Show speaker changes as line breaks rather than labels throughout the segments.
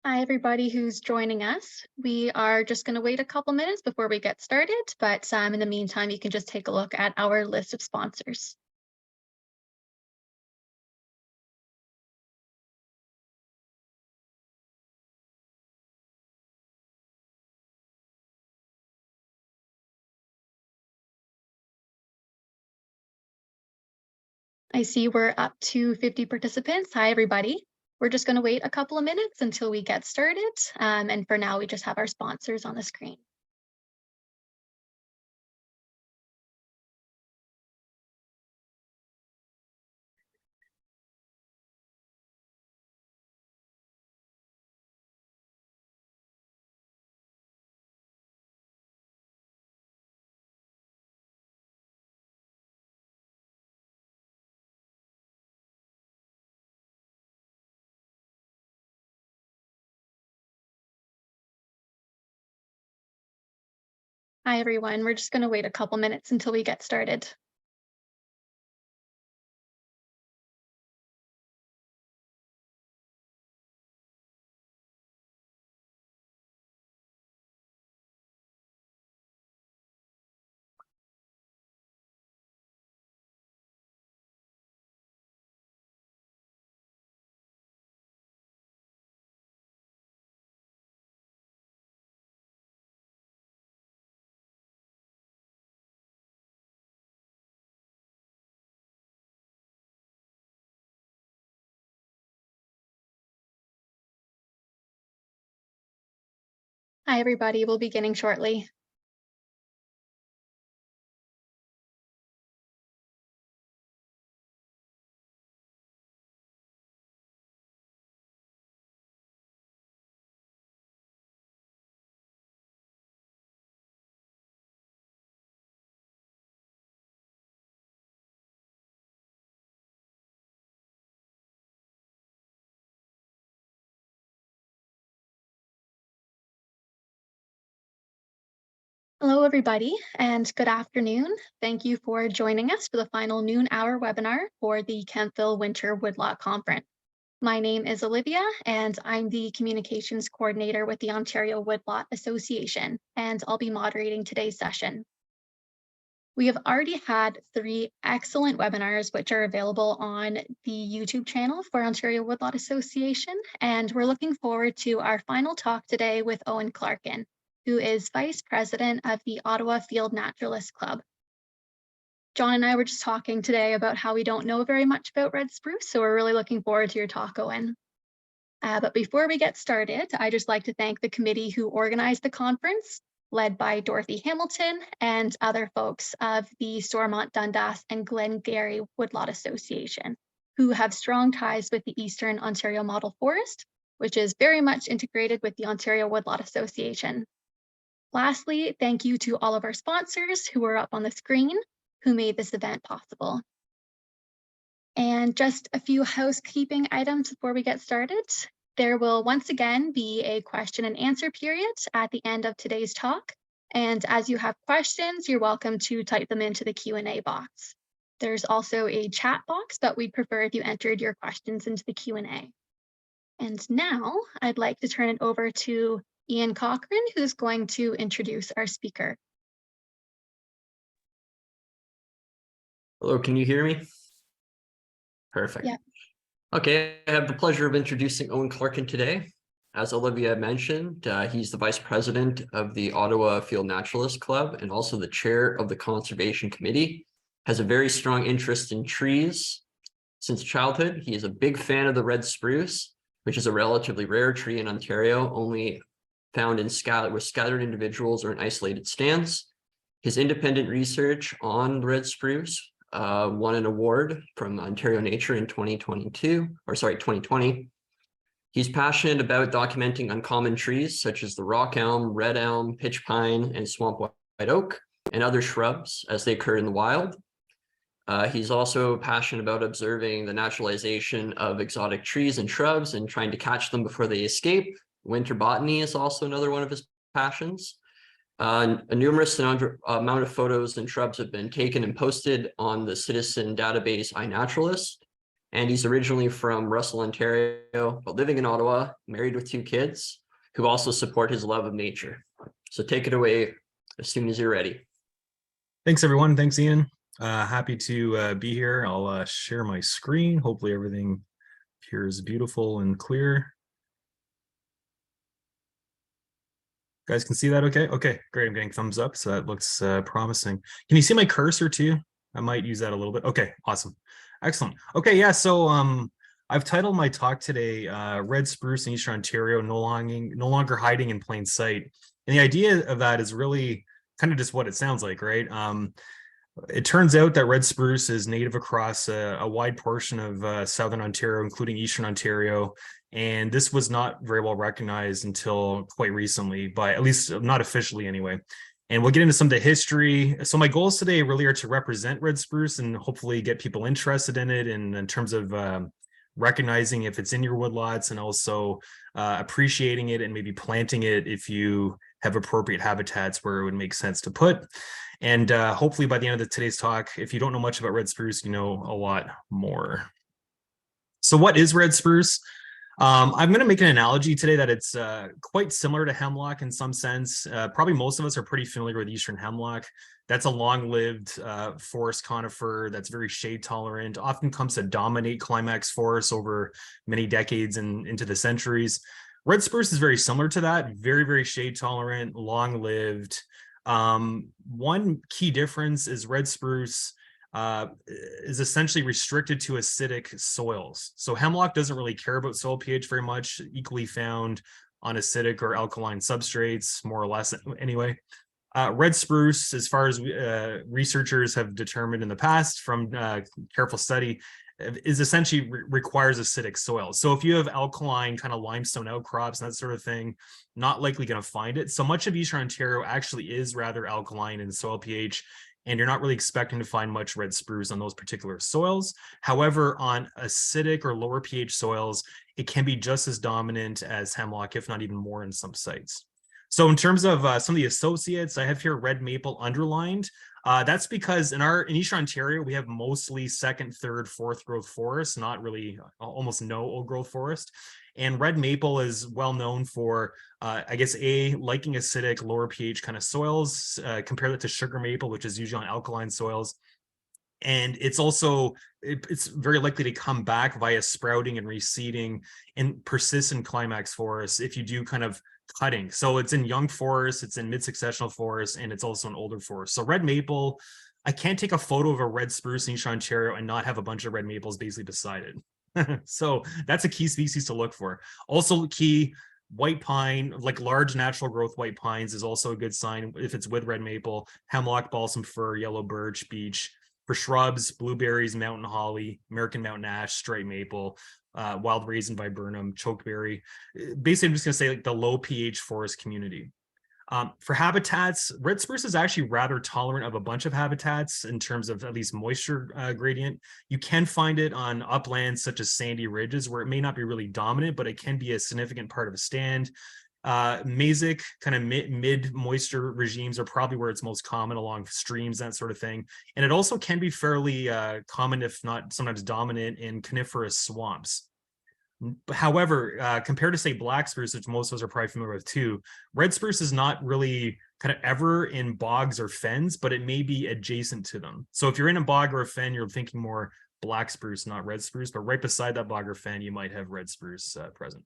Hi, everybody who's joining us. We are just going to wait a couple minutes before we get started, but in the meantime, you can just take a look at our list of sponsors. I see we're up to 50 participants. Hi, everybody. We're just going to wait a couple of minutes until we get started. And for now, we just have our sponsors on the screen. Hi, everyone. We're just going to wait a couple minutes until we get started. Hi, everybody. We'll be beginning shortly. Hello, everybody, and good afternoon. Thank you for joining us for the final noon hour webinar for the Kentville Winter Woodlot Conference. My name is Olivia, and I'm the Communications Coordinator with the Ontario Woodlot Association, and I'll be moderating today's session. We have already had 3 excellent webinars, which are available on the YouTube channel for Ontario Woodlot Association, and we're looking forward to our final talk today with Owen Clarkin, who is Vice President of the Ottawa Field-Naturalists Club. John and I were just talking today about how we don't know very much about red spruce, so we're really looking forward to your talk, Owen. But before we get started, I'd just like to thank the committee who organized the conference, led by Dorothy Hamilton and other folks of the Stormont, Dundas, and Glengarry Woodlot Association, who have strong ties with the Eastern Ontario Model Forest, which is very much integrated with the Ontario Woodlot Association. Lastly, thank you to all of our sponsors who are up on the screen, who made this event possible. And just a few housekeeping items before we get started. There will once again be a question and answer period at the end of today's talk. And as you have questions, you're welcome to type them into the Q&A box. There's also a chat box, but we'd prefer if you entered your questions into the Q&A. And now I'd like to turn it over to Ian Cochran, who's going to introduce our speaker.
Hello, can you hear me? Perfect.
Yeah.
Okay, I have the pleasure of introducing Owen Clarkin today. As Olivia mentioned, he's the Vice President of the Ottawa Field-Naturalists Club and also the Chair of the Conservation Committee. Has a very strong interest in trees since childhood. He is a big fan of the red spruce, which is a relatively rare tree in Ontario, only found in with scattered individuals or in isolated stands. His independent research on red spruce won an award from Ontario Nature in 2020. He's passionate about documenting uncommon trees such as the rock elm, red elm, pitch pine, and swamp white oak, and other shrubs as they occur in the wild. He's also passionate about observing the naturalization of exotic trees and shrubs and trying to catch them before they escape. Winter botany is also another one of his passions. A numerous amount of photos and shrubs have been taken and posted on the citizen database iNaturalist. And he's originally from Russell, Ontario, but living in Ottawa, married with 2 kids, who also support his love of nature. So take it away as soon as you're ready.
Thanks, everyone. Thanks, Ian. Happy to be here. I'll share my screen. Hopefully everything appears beautiful and clear. Guys can see that okay? Okay, great. I'm getting thumbs up, so that looks promising. Can you see my cursor too? I might use that a little bit. Okay, awesome. Excellent. Okay, yeah, so I've titled my talk today, Red Spruce in Eastern Ontario, no longer hiding in plain sight. And the idea of that is really kind of just what it sounds like, right? It turns out that red spruce is native across a wide portion of southern Ontario, including eastern Ontario. And this was not very well recognized until quite recently, by at least not officially anyway. And we'll get into some of the history. So my goals today really are to represent red spruce and hopefully get people interested in it in terms of recognizing if it's in your woodlots, and also appreciating it and maybe planting it if you have appropriate habitats where it would make sense to put. And hopefully by the end of today's talk, if you don't know much about red spruce, you know a lot more. So what is red spruce? I'm going to make an analogy today that it's quite similar to hemlock in some sense. Probably most of us are pretty familiar with eastern hemlock. That's a long-lived forest conifer that's very shade tolerant, often comes to dominate climax forests over many decades and into the centuries. Red spruce is very similar to that, very, very shade tolerant, long-lived. One key difference is red spruce is essentially restricted to acidic soils. So hemlock doesn't really care about soil pH very much, equally found on acidic or alkaline substrates, more or less anyway. Red spruce, as far as researchers have determined in the past from careful study, is essentially requires acidic soil. So if you have alkaline kind of limestone outcrops and that sort of thing, not likely going to find it. So much of Eastern Ontario actually is rather alkaline in soil pH, and you're not really expecting to find much red spruce on those particular soils. However, on acidic or lower pH soils, it can be just as dominant as hemlock, if not even more in some sites. So in terms of some of the associates, I have here red maple underlined. That's because in Eastern Ontario, we have mostly second, third, fourth growth forests, not really almost no old growth forest. And red maple is well known for, I guess, liking acidic, lower pH kind of soils. Compare that to sugar maple, which is usually on alkaline soils. And it's also, it's very likely to come back via sprouting and reseeding and persistent climax forests if you do kind of cutting. So it's in young forests, it's in mid-successional forests, and it's also in older forests. So red maple, I can't take a photo of a red spruce in Eastern Ontario and not have a bunch of red maples basically beside it. So that's a key species to look for. Also key, white pine, like large natural growth white pines is also a good sign if it's with red maple. Hemlock, balsam fir, yellow birch, beech. For shrubs, blueberries, mountain holly, American mountain ash, striped maple, wild raisin viburnum, chokeberry. Basically, I'm just going to say like the low pH forest community. For habitats, red spruce is actually rather tolerant of a bunch of habitats in terms of at least moisture gradient. You can find it on uplands such as sandy ridges where it may not be really dominant, but it can be a significant part of a stand. Mesic, kind of mid moisture regimes are probably where it's most common along streams, that sort of thing. And it also can be fairly common, if not sometimes dominant, in coniferous swamps. However, compared to say black spruce, which most of us are probably familiar with too, red spruce is not really kind of ever in bogs or fens, but it may be adjacent to them. So if you're in a bog or a fen, you're thinking more black spruce, not red spruce, but right beside that bog or fen, you might have red spruce present.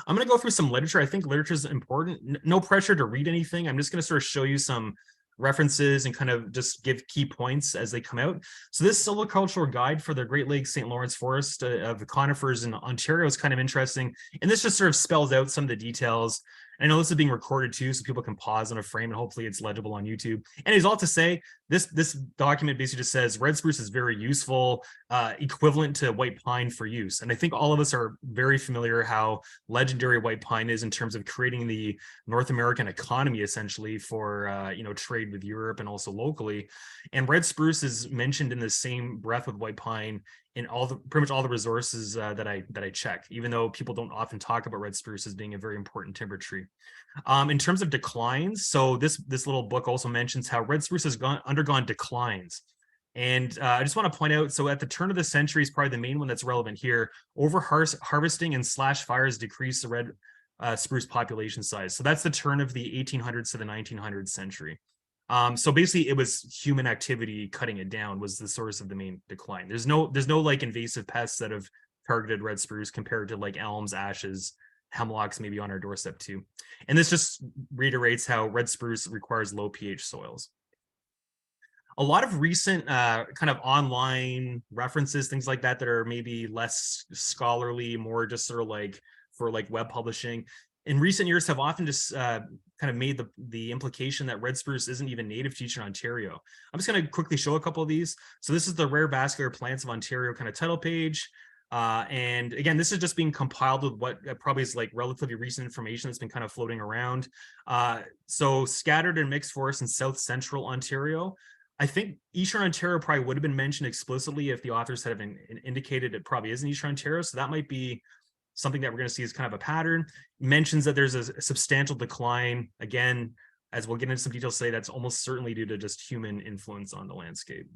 I'm going to go through some literature. I think literature is important. No pressure to read anything. I'm just going to sort of show you some references and kind of just give key points as they come out. So this silvicultural guide for the Great Lakes St. Lawrence Forest of the conifers in Ontario is kind of interesting. And this just sort of spells out some of the details. I know this is being recorded too, so people can pause on a frame and hopefully it's legible on YouTube. And it's all to say, this document basically just says red spruce is very useful, equivalent to white pine for use. And I think all of us are very familiar how legendary white pine is in terms of creating the North American economy, essentially, for trade with Europe and also locally. And red spruce is mentioned in the same breath with white pine in pretty much all the resources that I check, even though people don't often talk about red spruce as being a very important timber tree. In terms of declines, so this little book also mentions how red spruce has undergone declines. And I just want to point out, so at the turn of the century is probably the main one that's relevant here. Harvesting and slash fires decreased the red spruce population size. So that's the turn of the 1800s to the 1900s century. So basically it was human activity cutting it down was the source of the main decline. There's no like invasive pests that have targeted red spruce compared to like elms, ashes, hemlocks maybe on our doorstep too. And this just reiterates how red spruce requires low pH soils. A lot of recent kind of online references, things like that are maybe less scholarly, more just sort of like for like web publishing, in recent years have often just kind of made the implication that red spruce isn't even native to Eastern Ontario. I'm just going to quickly show a couple of these. So this is the Rare Vascular Plants of Ontario kind of title page. And again, this is just being compiled with what probably is like relatively recent information that's been kind of floating around. So scattered and mixed forests in South Central Ontario. I think Eastern Ontario probably would have been mentioned explicitly if the authors had indicated it probably is in Eastern Ontario. So that might be something that we're going to see as kind of a pattern. Mentions that there's a substantial decline. Again, as we'll get into some details today, that's almost certainly due to just human influence on the landscape.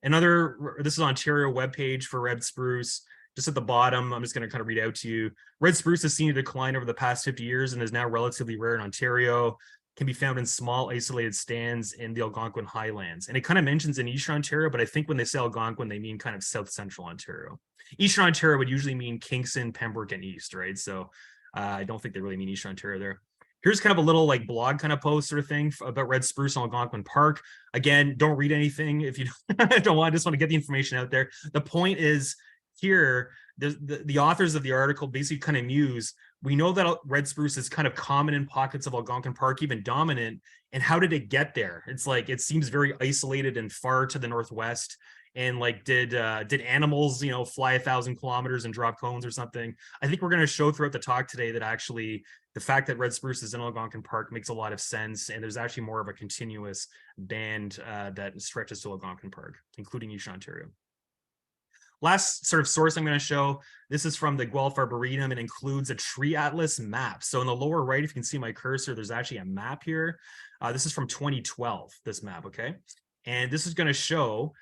This is Ontario webpage for red spruce. Just at the bottom, I'm just going to kind of read out to you. Red spruce has seen a decline over the past 50 years and is now relatively rare in Ontario. Can be found in small isolated stands in the Algonquin Highlands. And it kind of mentions in Eastern Ontario, but I think when they say Algonquin, they mean kind of South Central Ontario. Eastern Ontario would usually mean Kingston, Pembroke, and East, right? So I don't think they really mean Eastern Ontario there. Here's kind of a little like blog kind of post sort of thing about red spruce in Algonquin Park. Again, don't read anything if you don't want, I just want to get the information out there. The point is here, the authors of the article basically kind of muse, we know that red spruce is kind of common in pockets of Algonquin Park, even dominant. And how did it get there? It's like, it seems very isolated and far to the northwest. And like, did animals, fly 1,000 kilometers and drop cones or something? I think we're going to show throughout the talk today that actually the fact that red spruce is in Algonquin Park makes a lot of sense. And there's actually more of a continuous band that stretches to Algonquin Park, including Eastern Ontario. Last sort of source I'm going to show, this is from the Guelph Arboretum and includes a tree atlas map. So in the lower right, if you can see my cursor, there's actually a map here. This is from 2012, this map, okay? And this is going to show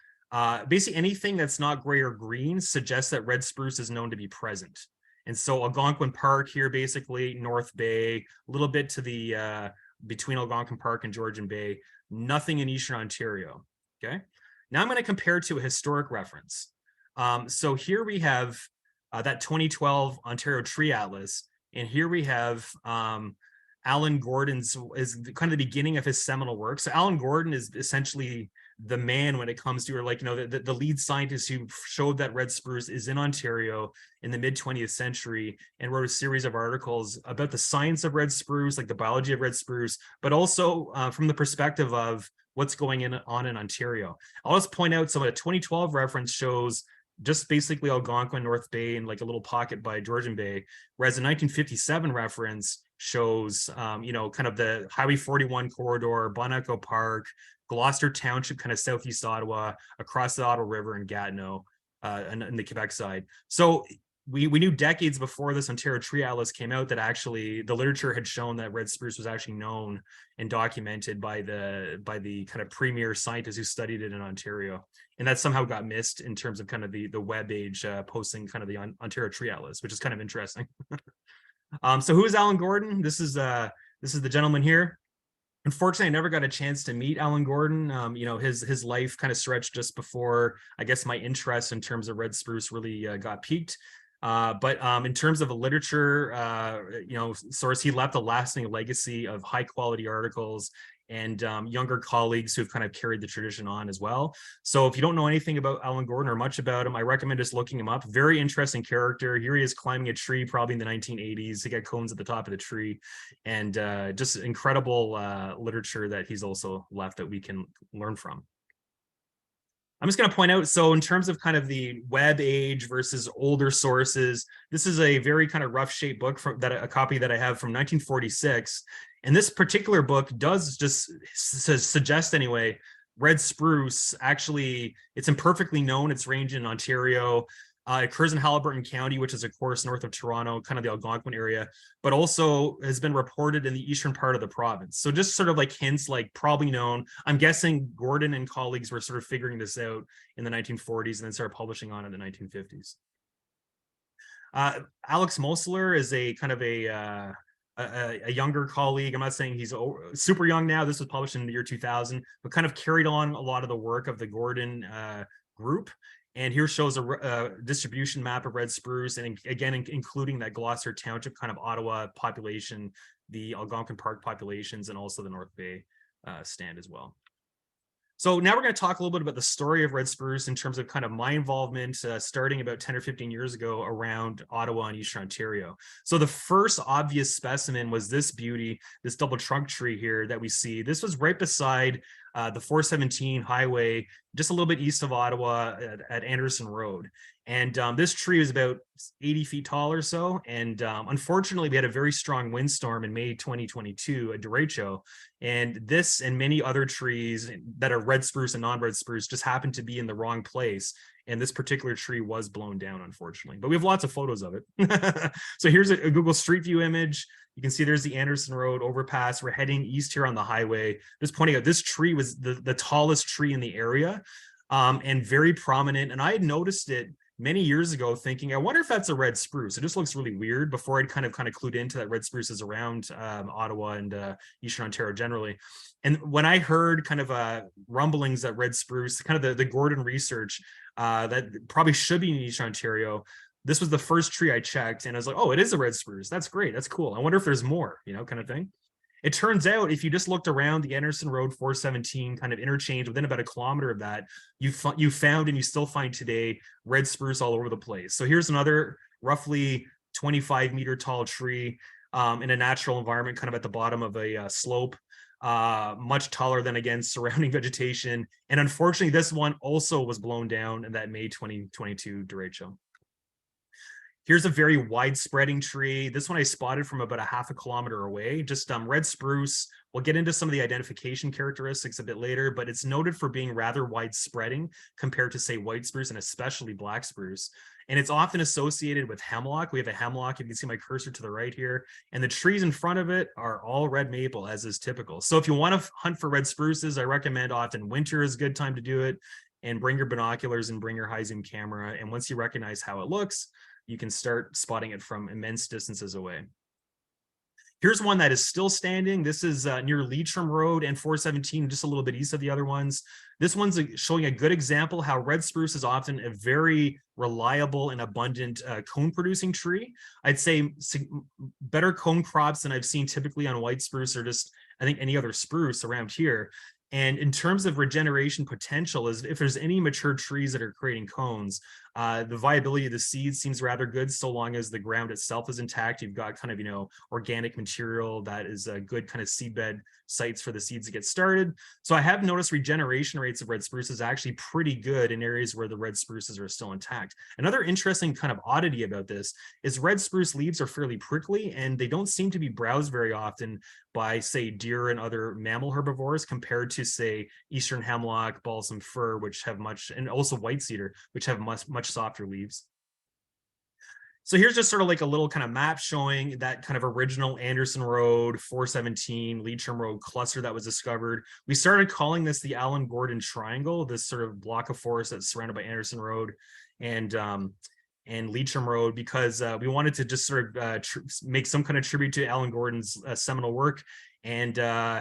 basically anything that's not gray or green suggests that red spruce is known to be present. And so Algonquin Park here, basically North Bay, a little bit to the between Algonquin Park and Georgian Bay, nothing in Eastern Ontario, okay? Now I'm going to compare to a historic reference. So here we have that 2012 Ontario Tree Atlas, and here we have Alan Gordon's is kind of the beginning of his seminal work. So Alan Gordon is essentially the man when it comes to, or like, the lead scientist who showed that red spruce is in Ontario in the mid 20th century and wrote a series of articles about the science of red spruce, like the biology of red spruce, but also from the perspective of what's going on in Ontario. I'll just point out some of the 2012 reference shows just basically Algonquin, North Bay, and like a little pocket by Georgian Bay, whereas the 1957 reference shows, kind of the Highway 41 corridor, Bon Echo Park, Gloucester Township, kind of southeast Ottawa, across the Ottawa River and Gatineau, and the Quebec side. So we knew decades before this Ontario Tree Atlas came out that actually the literature had shown that red spruce was actually known and documented by the kind of premier scientists who studied it in Ontario. And that somehow got missed in terms of kind of the web age posting kind of the Ontario Tree Atlas, which is kind of interesting. So who is Alan Gordon? This is the gentleman here. Unfortunately, I never got a chance to meet Alan Gordon. His life kind of stretched just before, I guess, my interest in terms of red spruce really got piqued. But in terms of a literature, source, he left a lasting legacy of high quality articles and younger colleagues who've kind of carried the tradition on as well. So if you don't know anything about Alan Gordon or much about him, I recommend just looking him up. Very interesting character. Here he is climbing a tree probably in the 1980s to get cones at the top of the tree, and just incredible literature that he's also left that we can learn from. I'm just going to point out, so in terms of kind of the web age versus older sources, this is a very kind of rough shaped book a copy that I have from 1946. And this particular book does just suggest anyway, red spruce, actually, it's imperfectly known its range in Ontario. It occurs in Haliburton County, which is of course north of Toronto, kind of the Algonquin area, but also has been reported in the eastern part of the province. So just sort of like hints, like probably known. I'm guessing Gordon and colleagues were sort of figuring this out in the 1940s and then started publishing on it in the 1950s. Alex Mosler is a kind of a younger colleague. I'm not saying he's super young now. This was published in the year 2000, but kind of carried on a lot of the work of the Gordon group. And here shows a distribution map of red spruce, and again, including that Gloucester Township kind of Ottawa population, the Algonquin Park populations, and also the North Bay stand as well. So now we're going to talk a little bit about the story of red spruce in terms of kind of my involvement starting about 10 or 15 years ago around Ottawa and Eastern Ontario. So the first obvious specimen was this beauty, this double trunk tree here that we see. This was right beside the 417 highway, just a little bit east of Ottawa at Anderson Road. And this tree was about 80 feet tall or so. And unfortunately, we had a very strong windstorm in May 2022 at derecho. And this and many other trees that are red spruce and non-red spruce just happened to be in the wrong place. And this particular tree was blown down, unfortunately. But we have lots of photos of it. So here's a Google Street View image. You can see there's the Anderson Road overpass. We're heading east here on the highway. Just pointing out, this tree was the tallest tree in the area and very prominent. And I had noticed it many years ago thinking, I wonder if that's a red spruce. It just looks really weird before I'd kind of clued into that red spruce is around Ottawa and Eastern Ontario generally. And when I heard kind of rumblings that red spruce, kind of the Gordon research that probably should be in Eastern Ontario, this was the first tree I checked and I was like, oh, it is a red spruce. That's great. That's cool. I wonder if there's more, kind of thing. It turns out if you just looked around the Anderson Road 417 kind of interchange within about a kilometer of that, you found and you still find today red spruce all over the place. So here's another roughly 25-meter tall tree in a natural environment, kind of at the bottom of a slope, much taller than, again, surrounding vegetation. And unfortunately, this one also was blown down in that May 2022 derecho. Here's a very wide-spreading tree. This one I spotted from about a half a kilometer away, just red spruce. We'll get into some of the identification characteristics a bit later, but it's noted for being rather wide-spreading compared to, say, white spruce and especially black spruce. And it's often associated with hemlock. We have a hemlock. You can see my cursor to the right here. And the trees in front of it are all red maple, as is typical. So if you want to hunt for red spruces, I recommend often winter is a good time to do it. And bring your binoculars and bring your high zoom camera. And once you recognize how it looks, you can start spotting it from immense distances away. Here's one that is still standing. This is near Leitrim Road and 417, just a little bit east of the other ones. This one's showing a good example how red spruce is often a very reliable and abundant cone producing tree. I'd say better cone crops than I've seen typically on white spruce or just, I think, any other spruce around here. And in terms of regeneration potential, is if there's any mature trees that are creating cones, the viability of the seeds seems rather good so long as the ground itself is intact. You've got kind of, organic material that is a good kind of seedbed sites for the seeds to get started. So I have noticed regeneration rates of red spruce is actually pretty good in areas where the red spruces are still intact. Another interesting kind of oddity about this is red spruce leaves are fairly prickly and they don't seem to be browsed very often by, say, deer and other mammal herbivores compared to, say, eastern hemlock, balsam fir, which have much, and also white cedar, which have much softer leaves. So here's just sort of like a little kind of map showing that kind of original Anderson Road, 417, Leitrim Road cluster that was discovered. We started calling this the Allen Gordon Triangle, this sort of block of forest that's surrounded by Anderson Road and Leitrim Road, because we wanted to just sort of make some kind of tribute to Allen Gordon's seminal work. And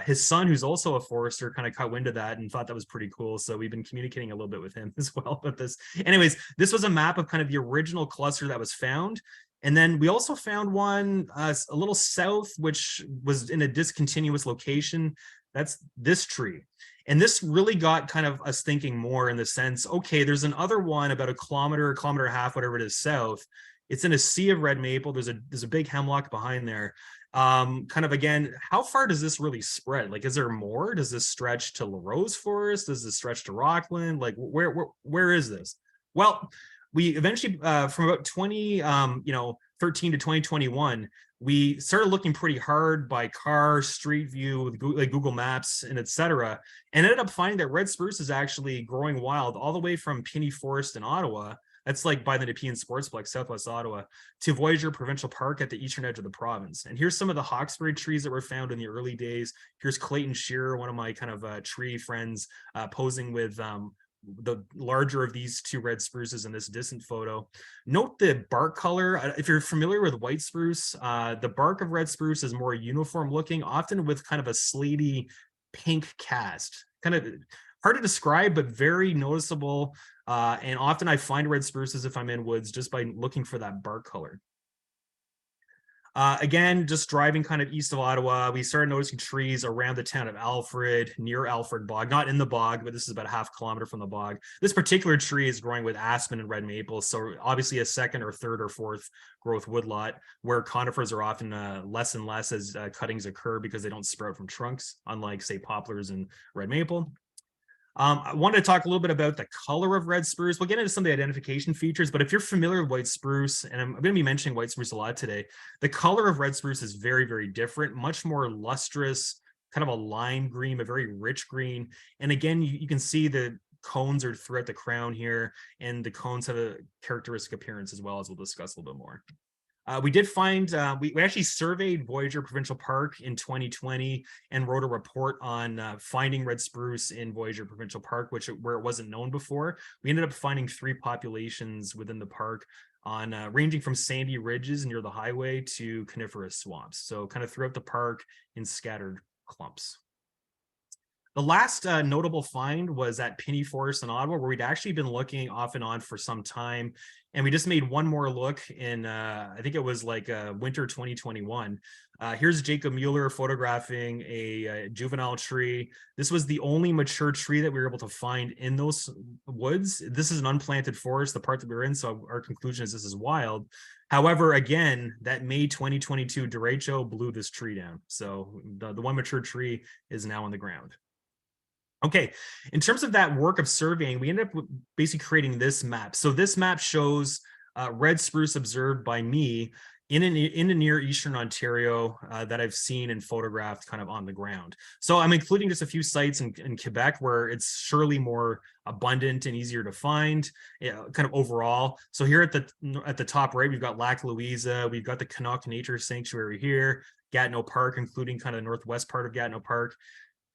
his son, who's also a forester, kind of caught wind of that and thought that was pretty cool. So we've been communicating a little bit with him as well about this. Anyways, this was a map of kind of the original cluster that was found. And then we also found one a little south, which was in a discontinuous location. That's this tree. And this really got kind of us thinking more in the sense, okay, there's another one about a kilometer and a half, whatever it is, south. It's in a sea of red maple. There's a big hemlock behind there. Kind of, again, how far does this really spread? Like, is there more? Does this stretch to LaRose Forest? Does this stretch to Rockland? Like, where is this? Well, we eventually, from about 2013 to 2021, we started looking pretty hard by car, Street View, with Google Maps, and etc. And ended up finding that red spruce is actually growing wild all the way from Piney Forest in Ottawa. That's like by the Nepean Sportsplex, Southwest Ottawa, to Voyageur Provincial Park at the eastern edge of the province. And here's some of the hawkesbury trees that were found in the early days. Here's Clayton Shearer, one of my kind of tree friends, posing with the larger of these two red spruces in this distant photo. Note the bark color. If you're familiar with white spruce, the bark of red spruce is more uniform looking, often with kind of a slaty pink cast. Kind of hard to describe, but very noticeable. And often I find red spruces if I'm in woods just by looking for that bark color. Again, just driving kind of east of Ottawa, we started noticing trees around the town of Alfred, near Alfred Bog, not in the bog, but this is about a half kilometer from the bog. This particular tree is growing with aspen and red maple, so obviously a second or third or fourth growth woodlot where conifers are often less and less as cuttings occur because they don't sprout from trunks, unlike, say, poplars and red maple. I wanted to talk a little bit about the color of red spruce. We'll get into some of the identification features, but if you're familiar with white spruce, and I'm going to be mentioning white spruce a lot today, the color of red spruce is very, very different, much more lustrous, kind of a lime green, a very rich green. And again, you can see the cones are throughout the crown here, and the cones have a characteristic appearance as well, as we'll discuss a little bit more. We did find, we actually surveyed Voyageur Provincial Park in 2020 and wrote a report on finding red spruce in Voyageur Provincial Park, where it wasn't known before. We ended up finding 3 populations within the park on ranging from sandy ridges near the highway to coniferous swamps. So kind of throughout the park in scattered clumps. The last notable find was at Pinney Forest in Ottawa, where we'd actually been looking off and on for some time. And we just made one more look in, I think it was like winter 2021. Here's Jacob Mueller photographing a juvenile tree. This was the only mature tree that we were able to find in those woods. This is an unplanted forest, the part that we were in, so our conclusion is this is wild. However, again, that May 2022 derecho blew this tree down. So the one mature tree is now on the ground. Okay, in terms of that work of surveying, we ended up basically creating this map. So this map shows red spruce observed by me in the near eastern Ontario that I've seen and photographed kind of on the ground. So I'm including just a few sites in Quebec where it's surely more abundant and easier to find, kind of overall. So here at the top right, we've got Lac Louisa, we've got the Canuck Nature Sanctuary here, Gatineau Park, including kind of the northwest part of Gatineau Park.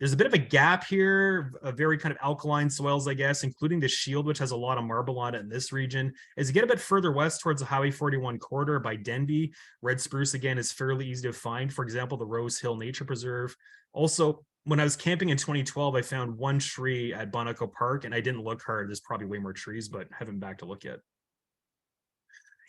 There's a bit of a gap here, a very kind of alkaline soils, I guess, including the Shield, which has a lot of marble on it in this region. As you get a bit further west towards the Highway 41 corridor by Denby, red spruce, again, is fairly easy to find. For example, the Rose Hill Nature Preserve. Also, when I was camping in 2012, I found one tree at Bonaco Park, and I didn't look hard. There's probably way more trees, but I haven't been back to look yet.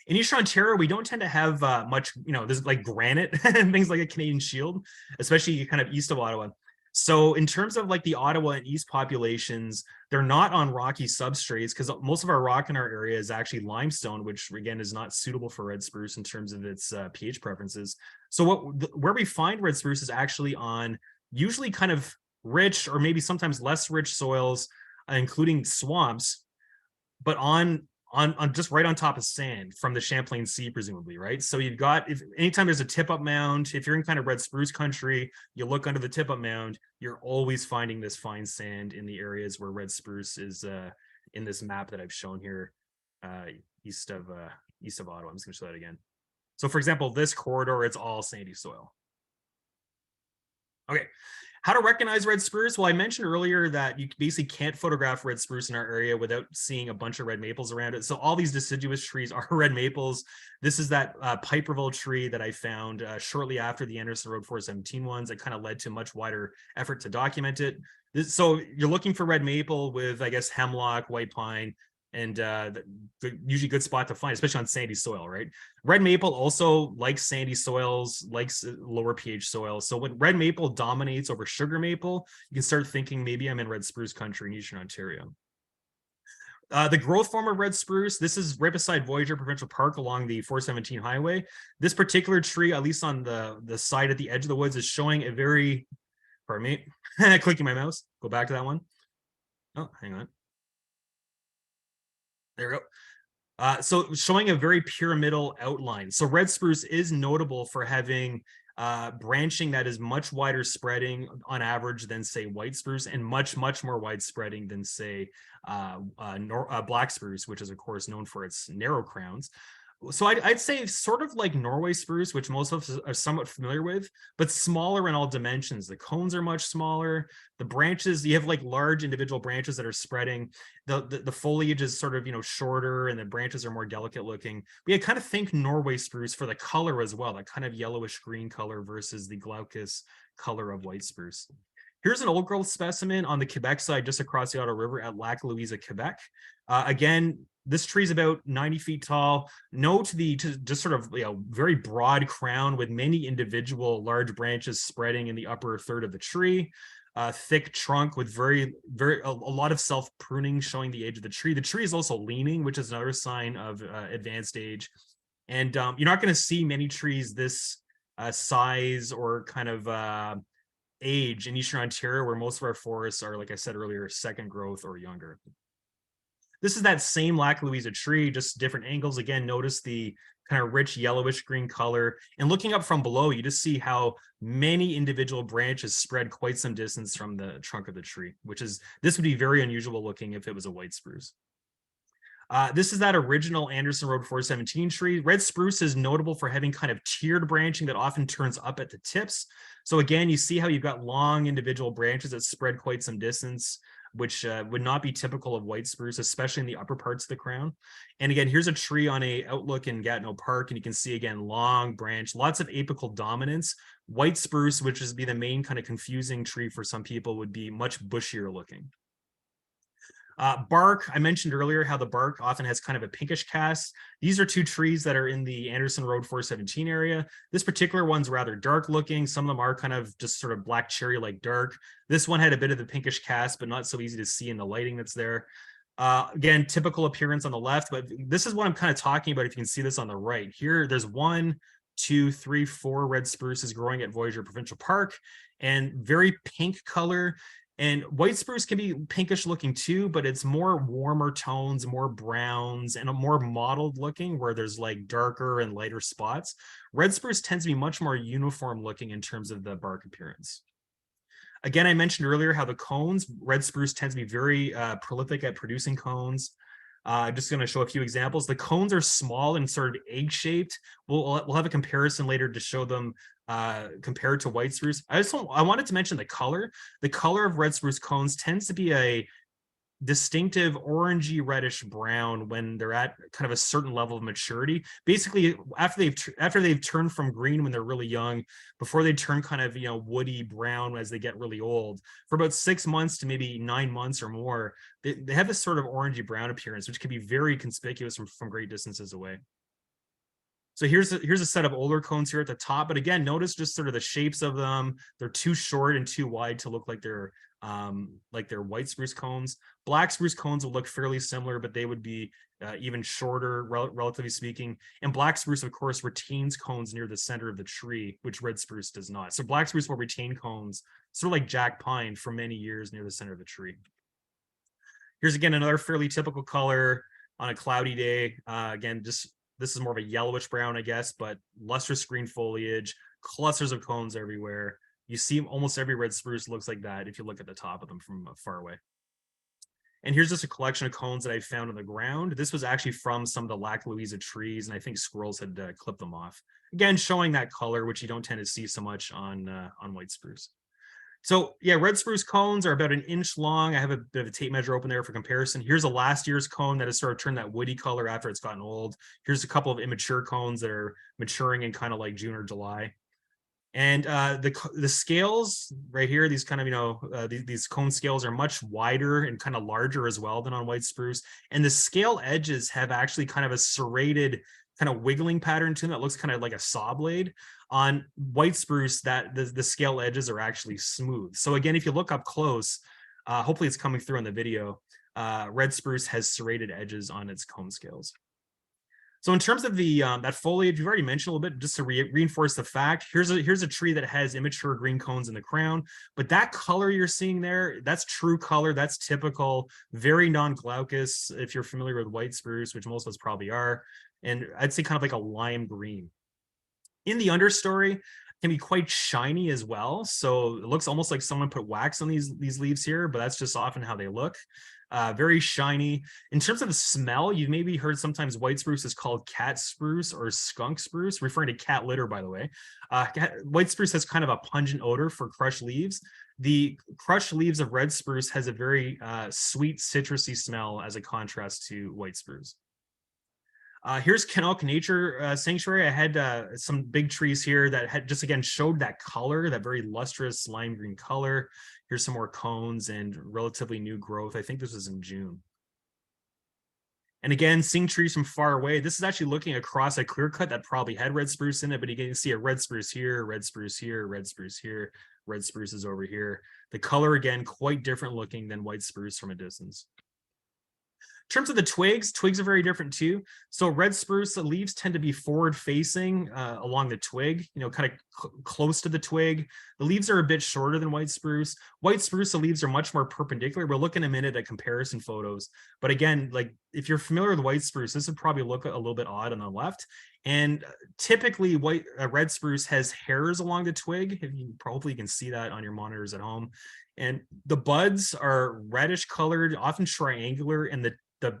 In Eastern Ontario, we don't tend to have much, there's like granite and things like a Canadian Shield, especially kind of east of Ottawa. So in terms of like the Ottawa and East populations, they're not on rocky substrates because most of our rock in our area is actually limestone, which again is not suitable for red spruce in terms of its pH preferences. So where we find red spruce is actually on usually kind of rich or maybe sometimes less rich soils, including swamps, but on just right on top of sand from the Champlain Sea, presumably, right? So you've got, if anytime there's a tip-up mound, if you're in kind of red spruce country, you look under the tip-up mound, you're always finding this fine sand in the areas where red spruce is in this map that I've shown here east of Ottawa. I'm just gonna show that again. So for example, this corridor, it's all sandy soil. Okay, how to recognize red spruce? Well, I mentioned earlier that you basically can't photograph red spruce in our area without seeing a bunch of red maples around it. So all these deciduous trees are red maples. This is that Piperville tree that I found shortly after the Anderson Road 417 ones. That kind of led to much wider effort to document it. So you're looking for red maple with, I guess, hemlock, white pine, and usually good spot to find, especially on sandy soil, right? Red maple also likes sandy soils, likes lower pH soil. So when red maple dominates over sugar maple, you can start thinking maybe I'm in red spruce country in Eastern Ontario. The growth form of red spruce, this is right beside Voyageur Provincial Park along the 417 highway. This particular tree, at least on the side at the edge of the woods, is showing a very, pardon me, clicking my mouse, go back to that one. Oh, hang on. There we go. So showing a very pyramidal outline. So red spruce is notable for having branching that is much wider spreading on average than say white spruce, and much more wide spreading than say black spruce, which is of course known for its narrow crowns. So I'd say sort of like Norway spruce, which most of us are somewhat familiar with, but smaller in all dimensions. The cones are much smaller. The branches, you have like large individual branches that are spreading. The foliage is sort of, shorter, and the branches are more delicate looking. But yeah, kind of think Norway spruce for the color as well, that kind of yellowish green color versus the glaucous color of white spruce. Here's an old growth specimen on the Quebec side, just across the Ottawa River at Lac Louise, Quebec. Again, this tree is about 90 feet tall. Note the just sort of very broad crown with many individual large branches spreading in the upper third of the tree. Thick trunk with a lot of self pruning showing the age of the tree. The tree is also leaning, which is another sign of advanced age. And you're not going to see many trees this size or kind of age in Eastern Ontario, where most of our forests are, like I said earlier, second growth or younger. This is that same Lac Louise tree, just different angles. Again, notice the kind of rich yellowish green color. And looking up from below, you just see how many individual branches spread quite some distance from the trunk of the tree, this would be very unusual looking if it was a white spruce. This is that original Anderson Road 417 tree. Red spruce is notable for having kind of tiered branching that often turns up at the tips. So again, you see how you've got long individual branches that spread quite some distance, which would not be typical of white spruce, especially in the upper parts of the crown. And again, here's a tree on a outlook in Gatineau Park, and you can see again, long branch, lots of apical dominance. White spruce, which is be the main kind of confusing tree for some people, would be much bushier looking. Bark, I mentioned earlier how the bark often has kind of a pinkish cast. These are two trees that are in the Anderson Road 417 area. This particular one's rather dark looking. Some of them are kind of just sort of black cherry like dark. This one had a bit of the pinkish cast, but not so easy to see in the lighting that's there. Again, typical appearance on the left, but this is what I'm kind of talking about if you can see this on the right. Here, there's 1, 2, 3, 4 red spruces growing at Voyageur Provincial Park, and very pink color. And white spruce can be pinkish looking too, but it's more warmer tones, more browns, and a more mottled looking, where there's like darker and lighter spots. Red spruce tends to be much more uniform looking in terms of the bark appearance. Again, I mentioned earlier how the cones, red spruce tends to be very prolific at producing cones. Just going to show a few examples. The cones are small and sort of egg-shaped. We'll have a comparison later to show them compared to white spruce. I wanted to mention the color. The color of red spruce cones tends to be a distinctive orangey reddish brown when they're at kind of a certain level of maturity. Basically, after they've turned from green when they're really young, before they turn kind of woody brown as they get really old, for about 6 months to maybe 9 months or more, they have this sort of orangey brown appearance, which can be very conspicuous from great distances away. So here's a set of older cones here at the top, but again, notice just sort of the shapes of them. They're too short and too wide to look like they're white spruce cones. Black spruce cones would look fairly similar, but they would be even shorter, relatively speaking. And black spruce, of course, retains cones near the center of the tree, which red spruce does not. So black spruce will retain cones, sort of like jack pine, for many years near the center of the tree. Here's again another fairly typical color on a cloudy day. Again, this is more of a yellowish brown, I guess, but lustrous green foliage, clusters of cones everywhere. You see almost every red spruce looks like that if you look at the top of them from far away. And here's just a collection of cones that I found on the ground. This was actually from some of the Lac Louise trees, and I think squirrels had clipped them off. Again, showing that color, which you don't tend to see so much on white spruce. So yeah, red spruce cones are about 1 inch long. I have a bit of a tape measure open there for comparison. Here's a last year's cone that has sort of turned that woody color after it's gotten old. Here's a couple of immature cones that are maturing in kind of like June or July. And the scales right here, these kind of, these cone scales are much wider and kind of larger as well than on white spruce. And the scale edges have actually kind of a serrated kind of wiggling pattern to them that looks kind of like a saw blade. On white spruce, that the scale edges are actually smooth. So again, if you look up close, hopefully it's coming through on the video, red spruce has serrated edges on its cone scales. So in terms of the that foliage, we've already mentioned a little bit, just to reinforce the fact, here's a tree that has immature green cones in the crown, but that color you're seeing there, that's true color, that's typical, very non-glaucous, if you're familiar with white spruce, which most of us probably are, and I'd say kind of like a lime green. In the understory, can be quite shiny as well. So it looks almost like someone put wax on these leaves here, but that's just often how they look. Very shiny. In terms of the smell, you've maybe heard sometimes white spruce is called cat spruce or skunk spruce, referring to cat litter, by the way. White spruce has kind of a pungent odor for crushed leaves. The crushed leaves of red spruce has a very sweet citrusy smell as a contrast to white spruce. Here's Kanok Nature Sanctuary. I had some big trees here that had just again showed that color, that very lustrous lime green color. Here's some more cones and relatively new growth. I think this was in June. And again, seeing trees from far away, this is actually looking across a clear cut that probably had red spruce in it, but you can see a red spruce here, red spruce here, red spruce here, red spruce is over here. The color, again, quite different looking than white spruce from a distance. In terms of the twigs are very different too. So red spruce, the leaves tend to be forward facing along the twig, kind of close to the twig. The leaves are a bit shorter than white spruce. White spruce, the leaves are much more perpendicular. We'll look in a minute at comparison photos. But again, like if you're familiar with white spruce, this would probably look a little bit odd on the left. And typically red spruce has hairs along the twig. Hopefully you can see that on your monitors at home. And the buds are reddish colored, often triangular, and the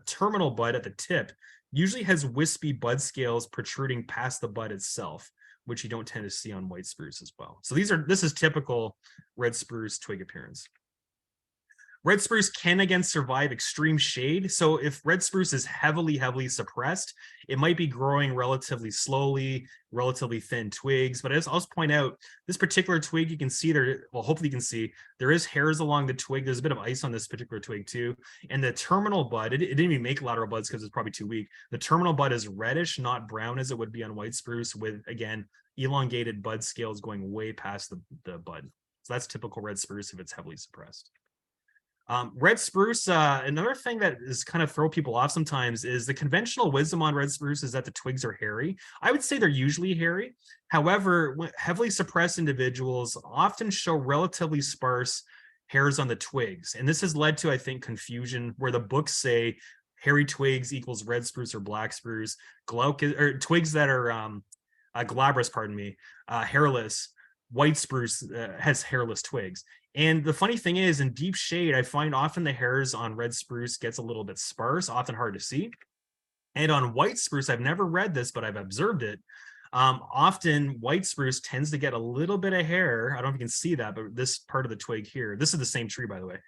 terminal bud at the tip usually has wispy bud scales protruding past the bud itself, which you don't tend to see on white spruce as well. So this is typical red spruce twig appearance. Red spruce can again survive extreme shade. So if red spruce is heavily suppressed, it might be growing relatively slowly, relatively thin twigs. But I'll just point out this particular twig, you can see there, well, hopefully you can see there is hairs along the twig. There's a bit of ice on this particular twig too. And the terminal bud, it didn't even make lateral buds because it's probably too weak. The terminal bud is reddish, not brown as it would be on white spruce, with again, elongated bud scales going way past the bud. So that's typical red spruce if it's heavily suppressed. Red spruce, another thing that is kind of throw people off sometimes is the conventional wisdom on red spruce is that the twigs are hairy. I would say they're usually hairy. However, heavily suppressed individuals often show relatively sparse hairs on the twigs. And this has led to, I think, confusion where the books say hairy twigs equals red spruce or black spruce, or twigs that are glabrous, hairless. White spruce has hairless twigs. And the funny thing is, in deep shade, I find often the hairs on red spruce gets a little bit sparse, often hard to see. And on white spruce, I've never read this, but I've observed it. Often white spruce tends to get a little bit of hair. I don't know if you can see that, but this part of the twig here, this is the same tree, by the way.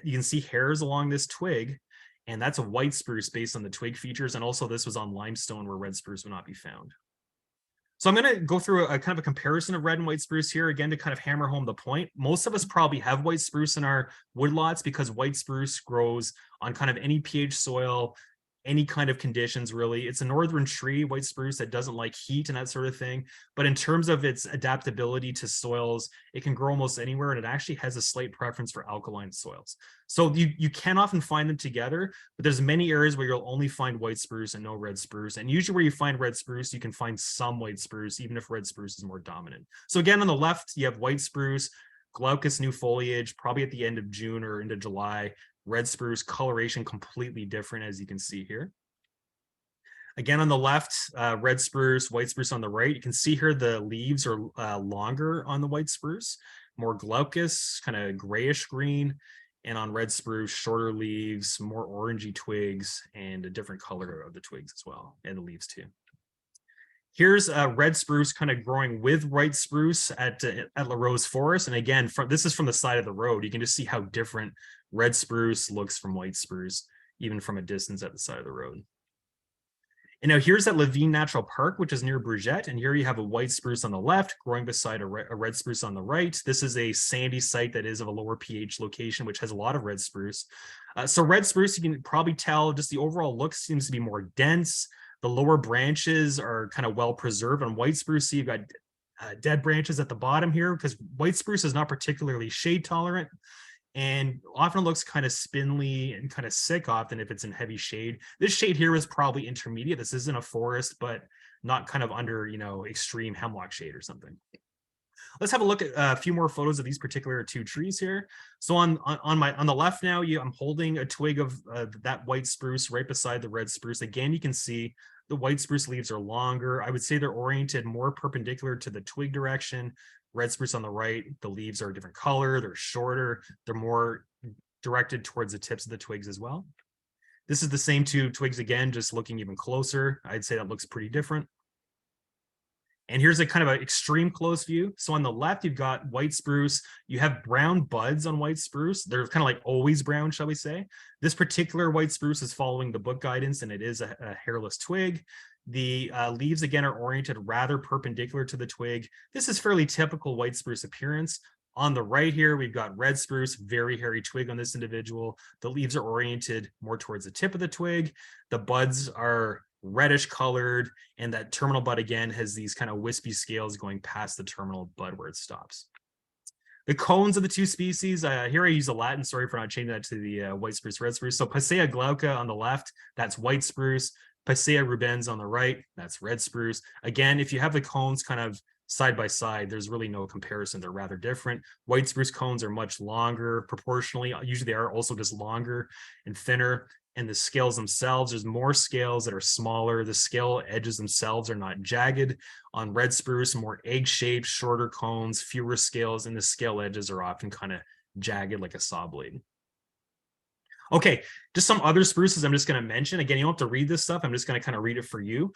You can see hairs along this twig, and that's a white spruce based on the twig features. And also this was on limestone where red spruce would not be found. So I'm going to go through a kind of a comparison of red and white spruce here, again, to kind of hammer home the point. Most of us probably have white spruce in our woodlots because white spruce grows on kind of any pH soil, any kind of conditions, really. It's a northern tree, white spruce, that doesn't like heat and that sort of thing. But in terms of its adaptability to soils, it can grow almost anywhere, and it actually has a slight preference for alkaline soils. So you can often find them together, but there's many areas where you'll only find white spruce and no red spruce. And usually where you find red spruce, you can find some white spruce, even if red spruce is more dominant. So again, on the left, you have white spruce, glaucous new foliage, probably at the end of June or into July. Red spruce coloration completely different, as you can see here. Again, on the left, red spruce, white spruce on the right. You can see here the leaves are longer on the white spruce, more glaucous, kind of grayish green. And on red spruce, shorter leaves, more orangey twigs, and a different color of the twigs as well, and the leaves too. Here's red spruce kind of growing with white spruce at La Rose Forest. And again, this is from the side of the road. You can just see how different red spruce looks from white spruce, even from a distance at the side of the road. And now here's at Levine Natural Park, which is near Bruget. And here you have a white spruce on the left growing beside a red spruce on the right. This is a sandy site that is of a lower pH location, which has a lot of red spruce. So red spruce, you can probably tell just the overall look seems to be more dense. The lower branches are kind of well preserved. On white spruce, you've got dead branches at the bottom here because white spruce is not particularly shade tolerant and often looks kind of spindly and kind of sick often if it's in heavy shade. This shade here is probably intermediate. This isn't a forest, but not kind of under, extreme hemlock shade or something. Let's have a look at a few more photos of these particular two trees here. So on the left now, I'm holding a twig of that white spruce right beside the red spruce. Again, you can see The white spruce leaves are longer. I would say they're oriented more perpendicular to the twig direction. Red spruce on the right, the leaves are a different color, they're shorter, they're more directed towards the tips of the twigs as well. This is the same two twigs again, just looking even closer. I'd say that looks pretty different. And here's a kind of an extreme close view. So on the left, you've got white spruce. You have brown buds on white spruce. They're kind of like always brown, shall we say. This particular white spruce is following the book guidance, and it is a hairless twig. The leaves, again, are oriented rather perpendicular to the twig. This is fairly typical white spruce appearance. On the right here, we've got red spruce, very hairy twig on this individual. The leaves are oriented more towards the tip of the twig. The buds are reddish colored, and that terminal bud again has these kind of wispy scales going past the terminal bud where it stops. The cones of the two species, here I use a Latin, sorry for not changing that to the white spruce, red spruce. So Pasea glauca on the left, that's white spruce. Pasea rubens on the right, that's red spruce. Again, if you have the cones kind of side by side, there's really no comparison. They're rather different. White spruce cones are much longer proportionally. Usually they are also just longer and thinner. And the scales themselves, there's more scales that are smaller. The scale edges themselves are not jagged. On red spruce, more egg-shaped, shorter cones, fewer scales, and the scale edges are often kind of jagged like a saw blade. Okay, just some other spruces I'm just going to mention. Again, you don't have to read this stuff. I'm just going to kind of read it for you.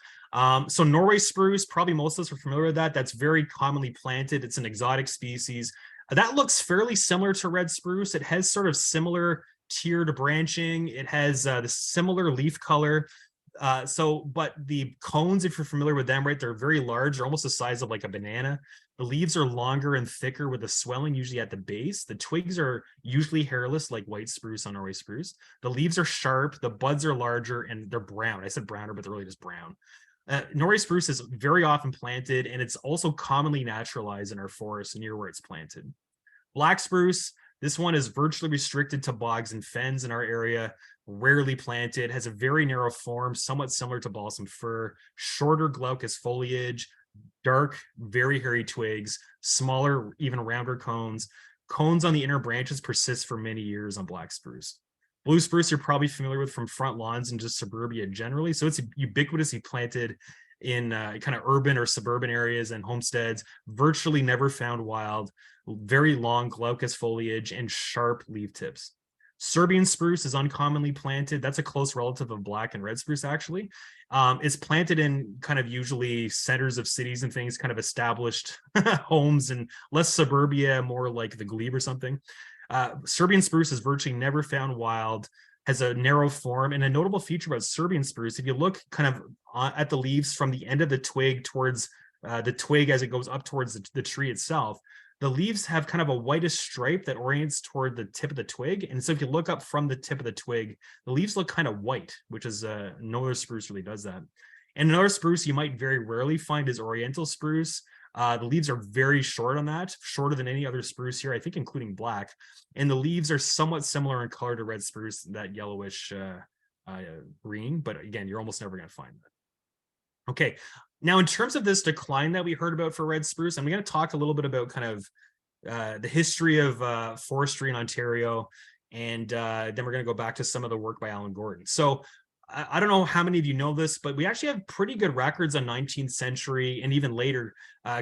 So Norway spruce, probably most of us are familiar with that. That's very commonly planted. It's an exotic species. That looks fairly similar to red spruce. It has sort of similar tiered branching. It has the similar leaf color. But the cones, if you're familiar with them, right, they're very large. They're almost the size of like a banana. The leaves are longer and thicker with a swelling usually at the base. The twigs are usually hairless like white spruce on Norway spruce. The leaves are sharp, the buds are larger, and they're brown. I said browner, but they're really just brown. Norway spruce is very often planted, and it's also commonly naturalized in our forests near where it's planted. Black spruce, this one is virtually restricted to bogs and fens in our area, rarely planted, has a very narrow form, somewhat similar to balsam fir, shorter glaucous foliage, dark, very hairy twigs, smaller, even rounder cones. Cones on the inner branches persist for many years on black spruce. Blue spruce you're probably familiar with from front lawns and just suburbia generally. So it's ubiquitously planted in kind of urban or suburban areas and homesteads, virtually never found wild, very long glaucous foliage and sharp leaf tips. Serbian spruce is uncommonly planted. That's a close relative of black and red spruce, actually. It's planted in kind of usually centers of cities and things, kind of established homes and less suburbia, more like the glebe or something. Serbian spruce is virtually never found wild, has a narrow form, and a notable feature about Serbian spruce, if you look kind of at the leaves from the end of the twig towards the twig as it goes up towards the tree itself, the leaves have kind of a whitish stripe that orients toward the tip of the twig. And so if you look up from the tip of the twig, the leaves look kind of white, which is no other spruce really does that. And another spruce you might very rarely find is oriental spruce. The leaves are very short on that, shorter than any other spruce here, I think including black. And the leaves are somewhat similar in color to red spruce, that yellowish green, but again, you're almost never going to find that. Okay, now in terms of this decline that we heard about for red spruce, I'm going to talk a little bit about kind of the history of forestry in Ontario, and then we're going to go back to some of the work by Alan Gordon. So I don't know how many of you know this, but we actually have pretty good records on 19th century and even later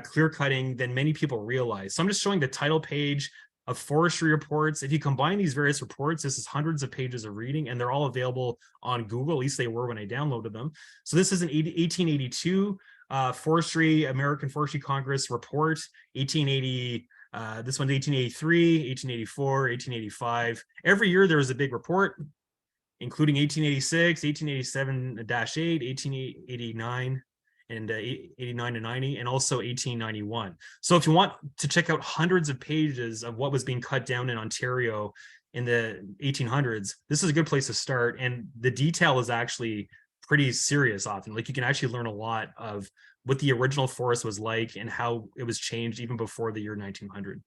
clear cutting than many people realize. So I'm just showing the title page of forestry reports. If you combine these various reports, this is hundreds of pages of reading, and they're all available on Google. At least they were when I downloaded them. So this is an 1882 American Forestry Congress report, 1880. This one's 1883, 1884, 1885. Every year there was a big report, including 1886, 1887-8, 1889, and 89 to 90, and also 1891. So if you want to check out hundreds of pages of what was being cut down in Ontario in the 1800s, this is a good place to start. And the detail is actually pretty serious often. Like you can actually learn a lot of what the original forest was like and how it was changed even before the year 1900.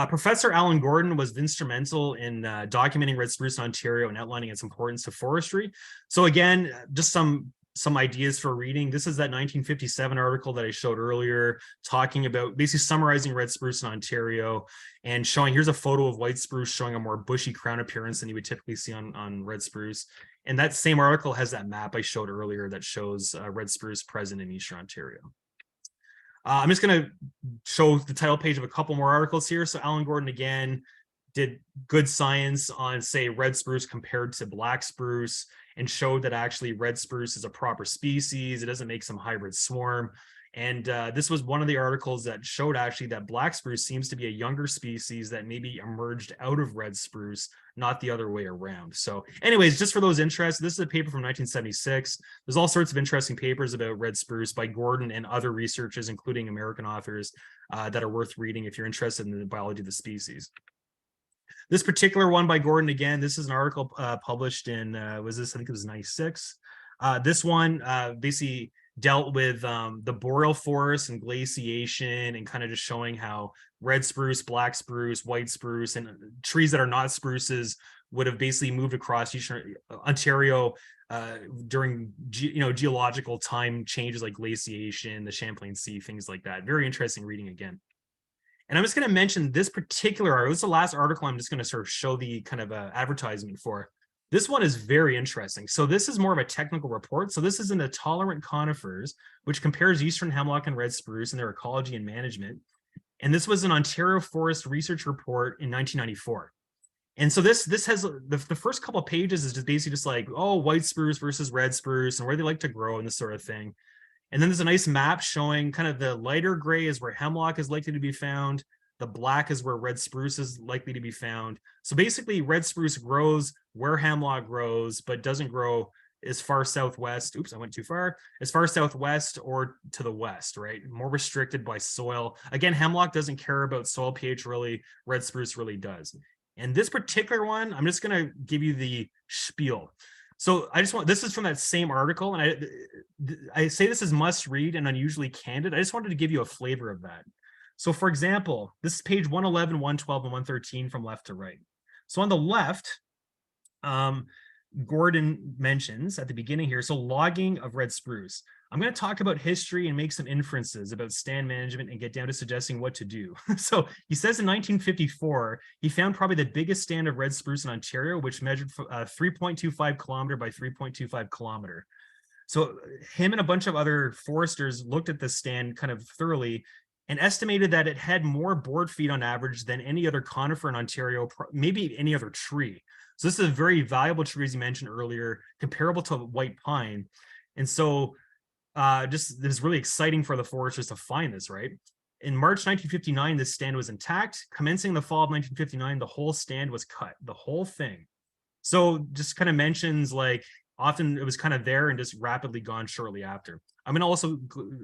Professor Alan Gordon was instrumental in documenting red spruce in Ontario and outlining its importance to forestry. So again, just some some ideas for reading. This is that 1957 article that I showed earlier, talking about basically summarizing red spruce in Ontario and showing, here's a photo of white spruce showing a more bushy crown appearance than you would typically see on red spruce. And that same article has that map I showed earlier that shows red spruce present in Eastern Ontario. I'm just going to show the title page of a couple more articles here. So Alan Gordon, again, did good science on, say, red spruce compared to black spruce, and showed that actually red spruce is a proper species. It doesn't make some hybrid swarm. And this was one of the articles that showed actually that black spruce seems to be a younger species that maybe emerged out of red spruce, not the other way around. So anyways, just for those interested, this is a paper from 1976. There's all sorts of interesting papers about red spruce by Gordon and other researchers, including American authors, that are worth reading if you're interested in the biology of the species. This particular one by Gordon, again, this is an article published in, I think it was 96. This one basically dealt with the boreal forest and glaciation, and kind of just showing how red spruce, black spruce, white spruce, and trees that are not spruces would have basically moved across Eastern Ontario during geological time changes like glaciation, the Champlain Sea, things like that. Very interesting reading again. And I'm just going to mention this particular article. This is the last article I'm just going to sort of show the kind of advertisement for. This one is very interesting. So this is more of a technical report. So this is in the Tolerant Conifers, which compares Eastern hemlock and red spruce and their ecology and management. And this was an Ontario Forest Research Report in 1994. And so this has the first couple of pages is just basically just like, oh, white spruce versus red spruce and where they like to grow and this sort of thing. And then there's a nice map showing kind of the lighter gray is where hemlock is likely to be found. The black is where red spruce is likely to be found. So basically red spruce grows where hemlock grows, but doesn't grow as far southwest. Oops, I went too far. As far southwest or to the west, right? More restricted by soil. Again, hemlock doesn't care about soil pH really. Red spruce really does. And this particular one, I'm just going to give you the spiel. So this is from that same article, and I say this is must read and unusually candid. I just wanted to give you a flavor of that. So for example, this is page 111, 112, and 113 from left to right. So on the left, Gordon mentions at the beginning here, so logging of red spruce. I'm going to talk about history and make some inferences about stand management and get down to suggesting what to do. So he says in 1954, he found probably the biggest stand of red spruce in Ontario, which measured 3.25 kilometer by 3.25 kilometer. So him and a bunch of other foresters looked at this stand kind of thoroughly and estimated that it had more board feet on average than any other conifer in Ontario, maybe any other tree. So this is a very valuable tree, as you mentioned earlier, comparable to white pine. And so just it was really exciting for the foresters to find this, right? In March 1959, this stand was intact. Commencing the fall of 1959, the whole stand was cut, the whole thing. So just kind of mentions like often it was kind of there and just rapidly gone shortly after. I'm going to also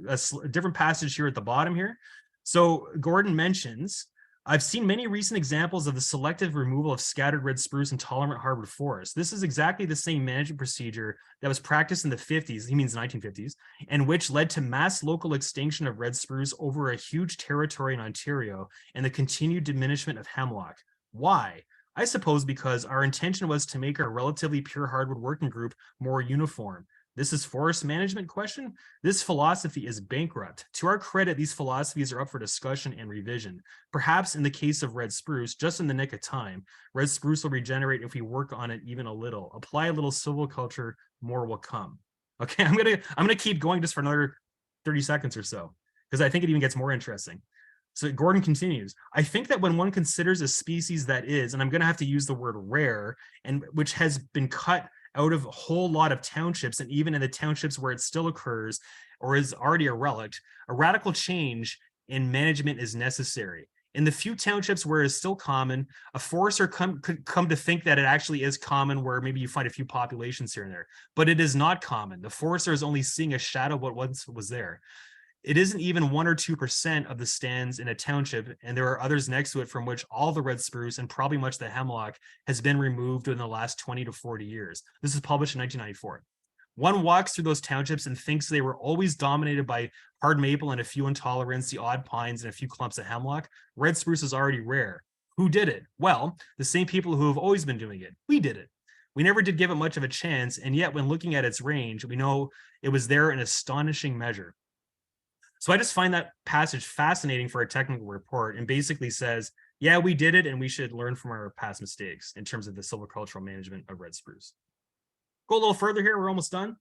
a different passage here at the bottom here. So Gordon mentions, I've seen many recent examples of the selective removal of scattered red spruce in tolerant hardwood forests. This is exactly the same management procedure that was practiced in the 50s, he means 1950s, and which led to mass local extinction of red spruce over a huge territory in Ontario and the continued diminishment of hemlock. Why? I suppose because our intention was to make our relatively pure hardwood working group more uniform. This is forest management question. This philosophy is bankrupt. To our credit, these philosophies are up for discussion and revision. Perhaps in the case of red spruce, just in the nick of time, red spruce will regenerate if we work on it even a little. Apply a little silviculture, more will come. Okay, I'm gonna keep going just for another 30 seconds or so, because I think it even gets more interesting. So Gordon continues, I think that when one considers a species that is, and I'm gonna have to use the word rare, and which has been cut out of a whole lot of townships, and even in the townships where it still occurs or is already a relict, a radical change in management is necessary. In the few townships where it is still common, a forester could come to think that it actually is common, where maybe you find a few populations here and there, but it is not common. The forester is only seeing a shadow of what once was there. It isn't even 1 or 2% of the stands in a township, and there are others next to it from which all the red spruce and probably much the hemlock has been removed in the last 20 to 40 years. This is published in 1994. One walks through those townships and thinks they were always dominated by hard maple and a few intolerants, the odd pines and a few clumps of hemlock. Red spruce is already rare. Who did it? Well, the same people who have always been doing it. We did it. We never did give it much of a chance, and yet when looking at its range, we know it was there in astonishing measure. So I just find that passage fascinating for a technical report, and basically says, yeah, we did it and we should learn from our past mistakes in terms of the silvicultural management of red spruce. Go a little further here, we're almost done.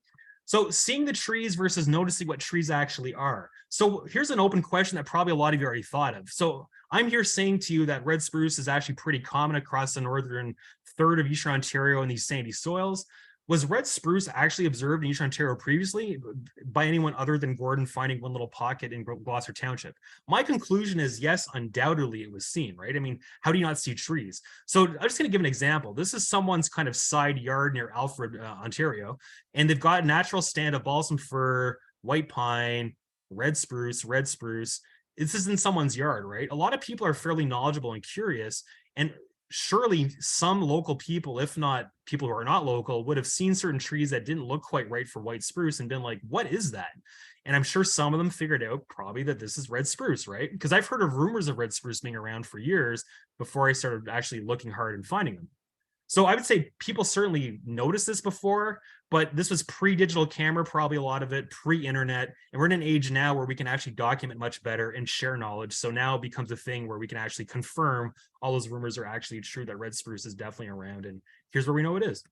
So seeing the trees versus noticing what trees actually are. So here's an open question that probably a lot of you already thought of. So I'm here saying to you that red spruce is actually pretty common across the northern third of Eastern Ontario in these sandy soils. Was red spruce actually observed in Eastern Ontario previously by anyone other than Gordon finding one little pocket in Gloucester Township? My conclusion is yes, undoubtedly it was seen, right? I mean, how do you not see trees? So I'm just going to give an example. This is someone's kind of side yard near Alfred, Ontario, and they've got a natural stand of balsam fir, white pine, red spruce, red spruce. This is in someone's yard, right? A lot of people are fairly knowledgeable and curious, and surely some local people, if not people who are not local, would have seen certain trees that didn't look quite right for white spruce and been like, what is that? And I'm sure some of them figured out probably that this is red spruce, right? Because I've heard of rumors of red spruce being around for years before I started actually looking hard and finding them. So I would say people certainly noticed this before, but this was pre-digital camera, probably a lot of it, pre-internet. And we're in an age now where we can actually document much better and share knowledge. So now it becomes a thing where we can actually confirm all those rumors are actually true, that red spruce is definitely around. And here's where we know it is.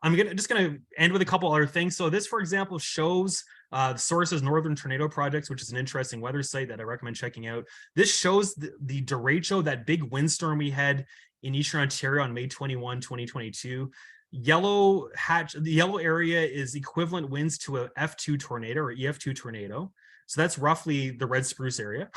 I'm just gonna end with a couple other things. So this, for example, shows the sources Northern Tornado Projects, which is an interesting weather site that I recommend checking out. This shows the derecho, that big windstorm we had in Eastern Ontario on May 21, 2022. The yellow area is equivalent winds to a F2 tornado or EF2 tornado. So that's roughly the red spruce area,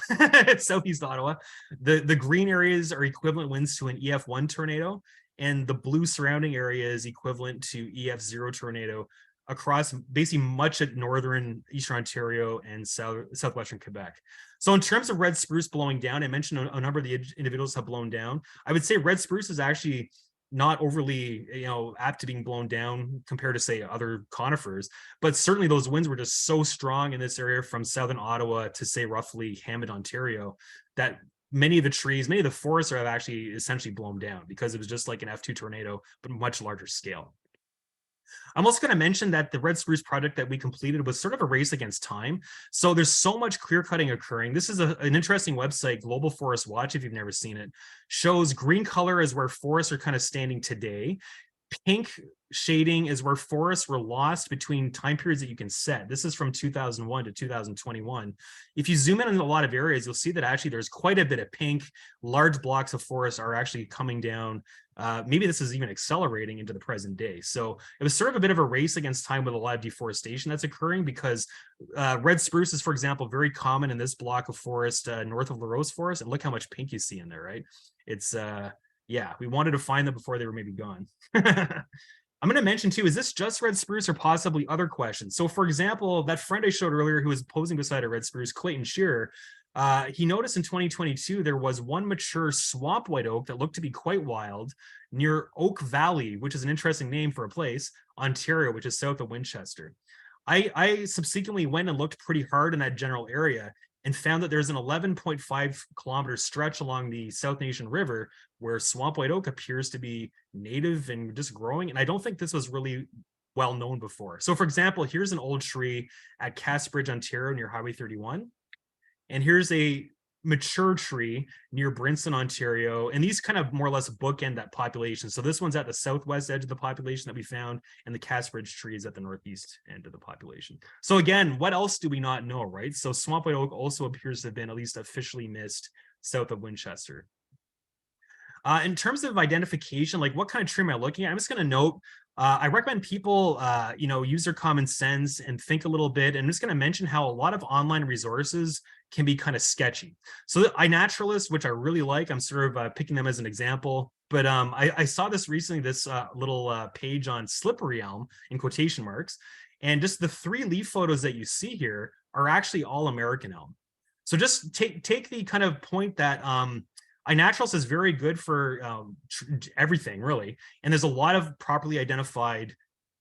Southeast Ottawa. The green areas are equivalent winds to an EF1 tornado, and the blue surrounding area is equivalent to EF0 tornado across basically much of northern Eastern Ontario and southwestern Quebec. So in terms of red spruce blowing down, I mentioned a number of the individuals have blown down. I would say red spruce is actually not overly, apt to being blown down compared to, say, other conifers, but certainly those winds were just so strong in this area from southern Ottawa to, say, roughly Hammond, Ontario, that many of the forests are actually essentially blown down because it was just like an F2 tornado, but much larger scale. I'm also going to mention that the Red Spruce project that we completed was sort of a race against time. So there's so much clear cutting occurring. This is an interesting website, Global Forest Watch, if you've never seen it, shows green color is where forests are kind of standing today. Pink shading is where forests were lost between time periods that you can set. This is from 2001 to 2021. If you zoom in a lot of areas, you'll see that actually there's quite a bit of pink. Large blocks of forests are actually coming down. Maybe this is even accelerating into the present day. So it was sort of a bit of a race against time with a lot of deforestation that's occurring because red spruce is, for example, very common in this block of forest north of LaRose Forest. And look how much pink you see in there, right? It's yeah, we wanted to find them before they were maybe gone. I'm going to mention too, is this just red spruce or possibly other questions? So for example, that friend I showed earlier who was posing beside a red spruce, Clayton Shearer, he noticed in 2022, there was one mature swamp white oak that looked to be quite wild near Oak Valley, which is an interesting name for a place, Ontario, which is south of Winchester. I subsequently went and looked pretty hard in that general area and found that there's an 11.5 kilometer stretch along the South Nation River where swamp white oak appears to be native and just growing. And I don't think this was really well known before. So for example, here's an old tree at Castbridge, Ontario, near Highway 31. And here's a mature tree near Brinson, Ontario. And these kind of more or less bookend that population. So this one's at the southwest edge of the population that we found, and the Castbridge tree is at the northeast end of the population. So again, what else do we not know, right? So swamp white oak also appears to have been at least officially missed south of Winchester. In terms of identification, like what kind of tree am I looking at? I'm just going to note, I recommend people, use their common sense and think a little bit. And I'm just going to mention how a lot of online resources can be kind of sketchy. So iNaturalist, which I really like, I'm sort of picking them as an example. But I saw this recently, this little page on slippery elm in quotation marks. And just the 3 leaf photos that you see here are actually all American elm. So just take the kind of point that iNaturalist is very good for everything, really. And there's a lot of properly identified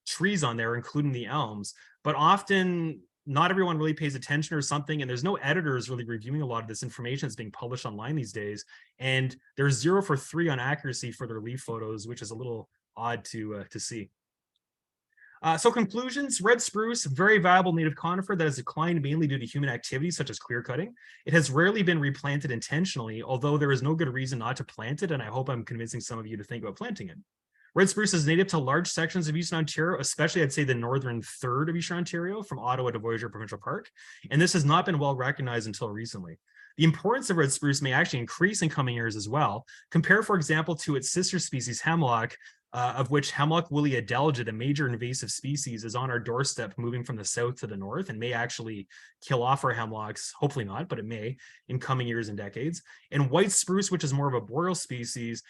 trees on there, including the elms. But often not everyone really pays attention or something, and there's no editors really reviewing a lot of this information that's being published online these days. And there's 0 for 3 on accuracy for their leaf photos, which is a little odd to see. So conclusions: red spruce, very valuable native conifer that has declined mainly due to human activities such as clear cutting. It has rarely been replanted intentionally, although there is no good reason not to plant it, and I hope I'm convincing some of you to think about planting it. Red spruce is native to large sections of Eastern Ontario, especially I'd say the northern third of Eastern Ontario from Ottawa to Voyageur Provincial Park, and this has not been well recognized until recently. The importance of red spruce may actually increase in coming years as well. Compare, for example, to its sister species, hemlock, of which hemlock woolly adelgid, a major invasive species, is on our doorstep moving from the south to the north and may actually kill off our hemlocks, hopefully not, but it may in coming years and decades. And white spruce, which is more of a boreal species,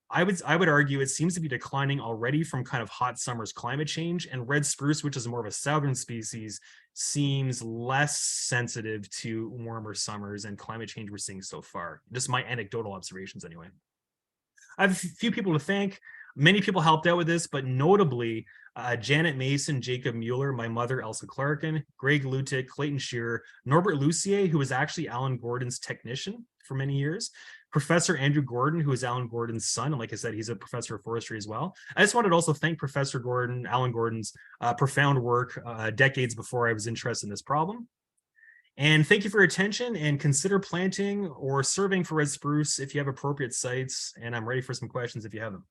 I would argue it seems to be declining already from kind of hot summers climate change, and red spruce, which is more of a southern species, seems less sensitive to warmer summers and climate change we're seeing so far. Just my anecdotal observations anyway. I have a few people to thank. Many people helped out with this, but notably Janet Mason, Jacob Mueller, my mother, Elsa Clarkin, Greg Lutic, Clayton Shearer, Norbert Lucier, who was actually Alan Gordon's technician for many years, Professor Andrew Gordon, who is Alan Gordon's son, and like I said, he's a professor of forestry as well. I just wanted to also thank Professor Gordon, Alan Gordon's profound work decades before I was interested in this problem. And thank you for your attention, and consider planting or surveying for red spruce if you have appropriate sites, and I'm ready for some questions if you have them.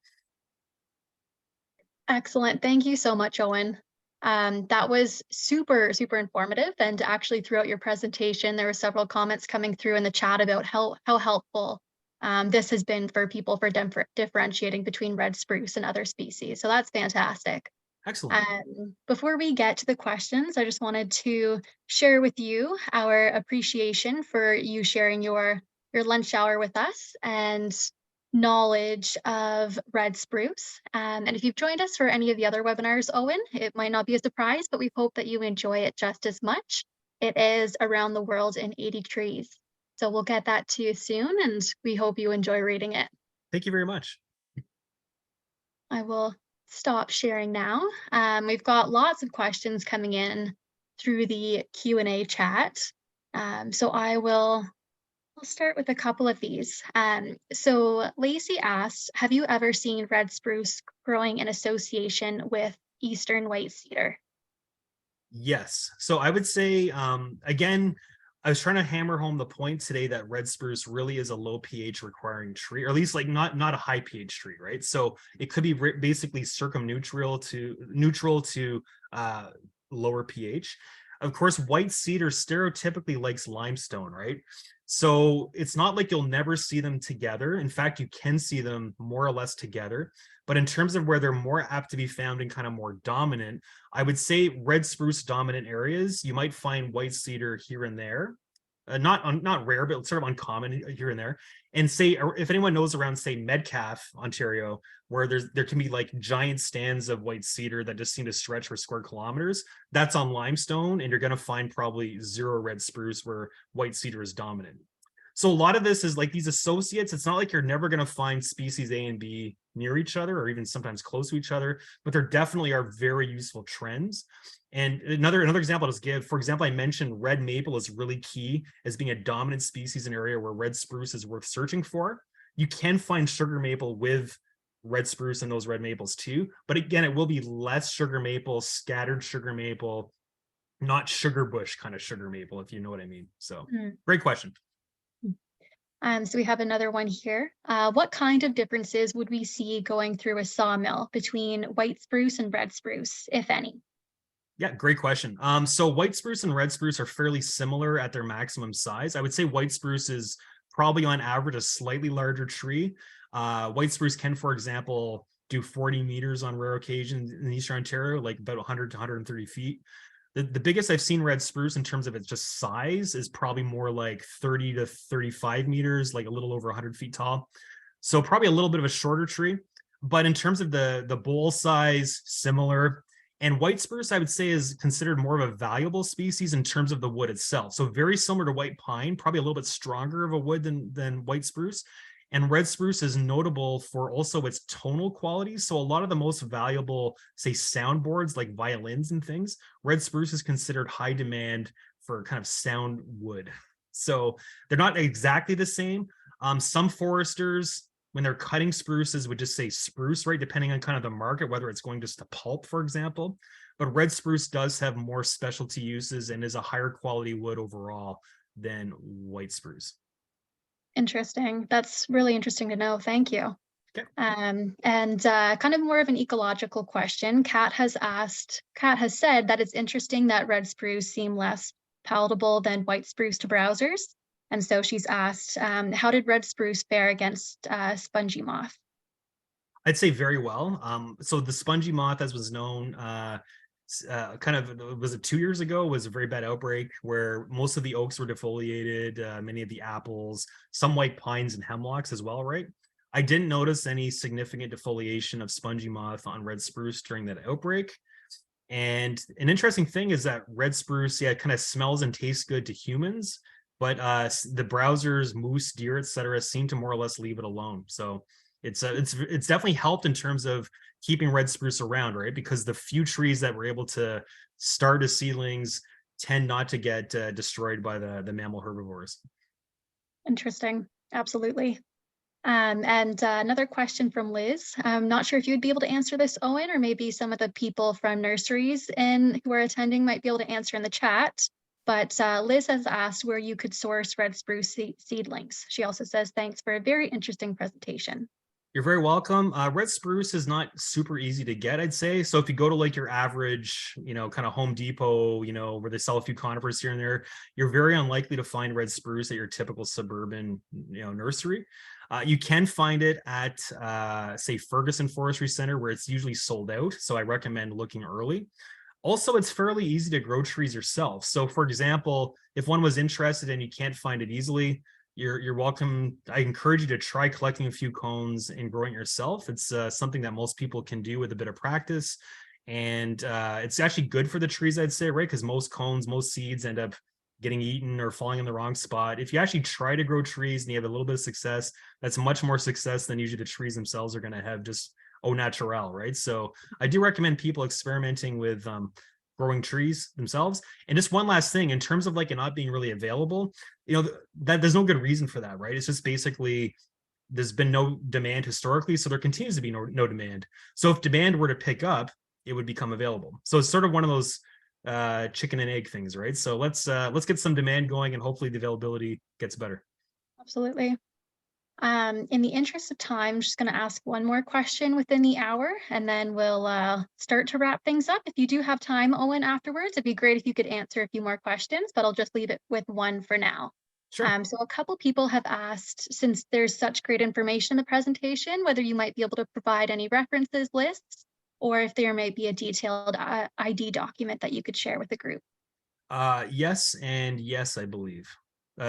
Excellent. Thank you so much, Owen. That was super, super informative. And actually throughout your presentation, there were several comments coming through in the chat about how helpful this has been for people for differentiating between red spruce and other species. So that's fantastic.
Excellent.
Before we get to the questions, I just wanted to share with you our appreciation for you sharing your lunch hour with us and knowledge of red spruce. And if you've joined us for any of the other webinars, Owen, it might not be a surprise, but we hope that you enjoy it just as much. It is Around the World in 80 Trees. So we'll get that to you soon, and we hope you enjoy reading it.
Thank you very much.
I will stop sharing now. We've got lots of questions coming in through the Q&A chat. So I'll start with a couple of these. So Lacey asked, have you ever seen red spruce growing in association with eastern white cedar?
Yes. So I would say, again, I was trying to hammer home the point today that red spruce really is a low pH requiring tree, or at least like not a high pH tree, right? So it could be basically neutral to lower pH. Of course, white cedar stereotypically likes limestone, right? So it's not like you'll never see them together. In fact, you can see them more or less together. But in terms of where they're more apt to be found in kind of more dominant, I would say red spruce dominant areas, you might find white cedar here and there. Not rare, but sort of uncommon here and there. And say, if anyone knows around, say, Metcalfe, Ontario, where there can be like giant stands of white cedar that just seem to stretch for square kilometers, that's on limestone, and you're going to find probably 0 red spruce where white cedar is dominant. So a lot of this is like these associates. It's not like you're never going to find species A and B near each other, or even sometimes close to each other, but there definitely are very useful trends. And another example I'll just give, for example, I mentioned red maple is really key as being a dominant species in an area where red spruce is worth searching for. You can find sugar maple with red spruce and those red maples too, but again, it will be less sugar maple, scattered sugar maple, not sugar bush kind of sugar maple, if you know what I mean. So great question.
So we have another one here. What kind of differences would we see going through a sawmill between white spruce and red spruce, if any?
Yeah, great question. So white spruce and red spruce are fairly similar at their maximum size. I would say white spruce is probably on average a slightly larger tree. White spruce can, for example, do 40 meters on rare occasions in Eastern Ontario, like about 100 to 130 feet. The biggest I've seen red spruce in terms of its just size is probably more like 30 to 35 meters, like a little over 100 feet tall. So probably a little bit of a shorter tree. But in terms of the bole size, similar. And white spruce, I would say, is considered more of a valuable species in terms of the wood itself. So very similar to white pine, probably a little bit stronger of a wood than white spruce. And red spruce is notable for also its tonal qualities. So a lot of the most valuable, say, soundboards like violins and things, red spruce is considered high demand for kind of sound wood. So they're not exactly the same. Some foresters, when they're cutting spruces, would just say spruce, right? Depending on kind of the market, whether it's going just to pulp, for example. But red spruce does have more specialty uses and is a higher quality wood overall than white spruce.
Interesting. That's really interesting to know. Thank you.
Okay.
And kind of more of an ecological question. Kat has said that it's interesting that red spruce seem less palatable than white spruce to browsers. And so she's asked, how did red spruce fare against spongy moth?
I'd say very well. So the spongy moth, as was known, kind of, was it 2 years ago, was a very bad outbreak where most of the oaks were defoliated, many of the apples, some white pines and hemlocks as well, right? I didn't notice any significant defoliation of spongy moth on red spruce during that outbreak. And an interesting thing is that red spruce, yeah, it kind of smells and tastes good to humans, but the browsers, moose, deer, etc., seem to more or less leave it alone. So it's definitely helped in terms of keeping red spruce around, right? Because the few trees that were able to start as seedlings tend not to get destroyed by the mammal herbivores.
Interesting. Absolutely. And another question from Liz. I'm not sure if you'd be able to answer this, Owen, or maybe some of the people from nurseries who are attending might be able to answer in the chat. But Liz has asked where you could source red spruce seedlings. She also says, thanks for a very interesting presentation.
You're very welcome. Red spruce is not super easy to get, I'd say. So if you go to like your average, kind of Home Depot, where they sell a few conifers here and there, you're very unlikely to find red spruce at your typical suburban, nursery. You can find it at, say, Ferguson Forestry Center, where it's usually sold out. So I recommend looking early. Also, it's fairly easy to grow trees yourself. So for example, if one was interested and you can't find it easily, you're welcome. I encourage you to try collecting a few cones and growing it yourself. It's something that most people can do with a bit of practice. And it's actually good for the trees, I'd say, right? Because most cones, most seeds end up getting eaten or falling in the wrong spot. If you actually try to grow trees and you have a little bit of success, that's much more success than usually the trees themselves are going to have just au naturel, right? So I do recommend people experimenting with growing trees themselves. And just one last thing, in terms of like it not being really available, that there's no good reason for that, right? It's just basically there's been no demand historically, so there continues to be no demand. So if demand were to pick up, it would become available. So it's sort of one of those chicken and egg things, right? So let's get some demand going, and hopefully the availability gets better.
Absolutely. In the interest of time, I'm just going to ask one more question within the hour, and then we'll start to wrap things up. If you do have time, Owen, afterwards, it'd be great if you could answer a few more questions, but I'll just leave it with one for now.
Sure.
So a couple people have asked, since there's such great information in the presentation, whether you might be able to provide any references lists, or if there might be a detailed ID document that you could share with the group.
Yes, and yes, I believe.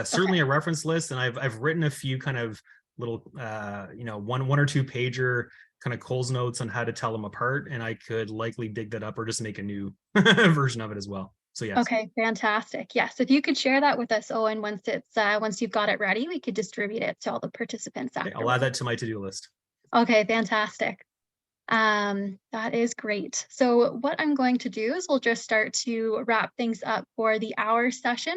Certainly a reference list, and I've written a few kind of little one or two pager kind of Coles notes on how to tell them apart, and I could likely dig that up or just make a new version of it as well. So yes.
Okay, fantastic. Yes, if you could share that with us, Owen, once you've got it ready, we could distribute it to all the participants afterwards.
I'll add that to my to-do list.
Okay, fantastic. That is great. So what I'm going to do is we'll just start to wrap things up for the hour session.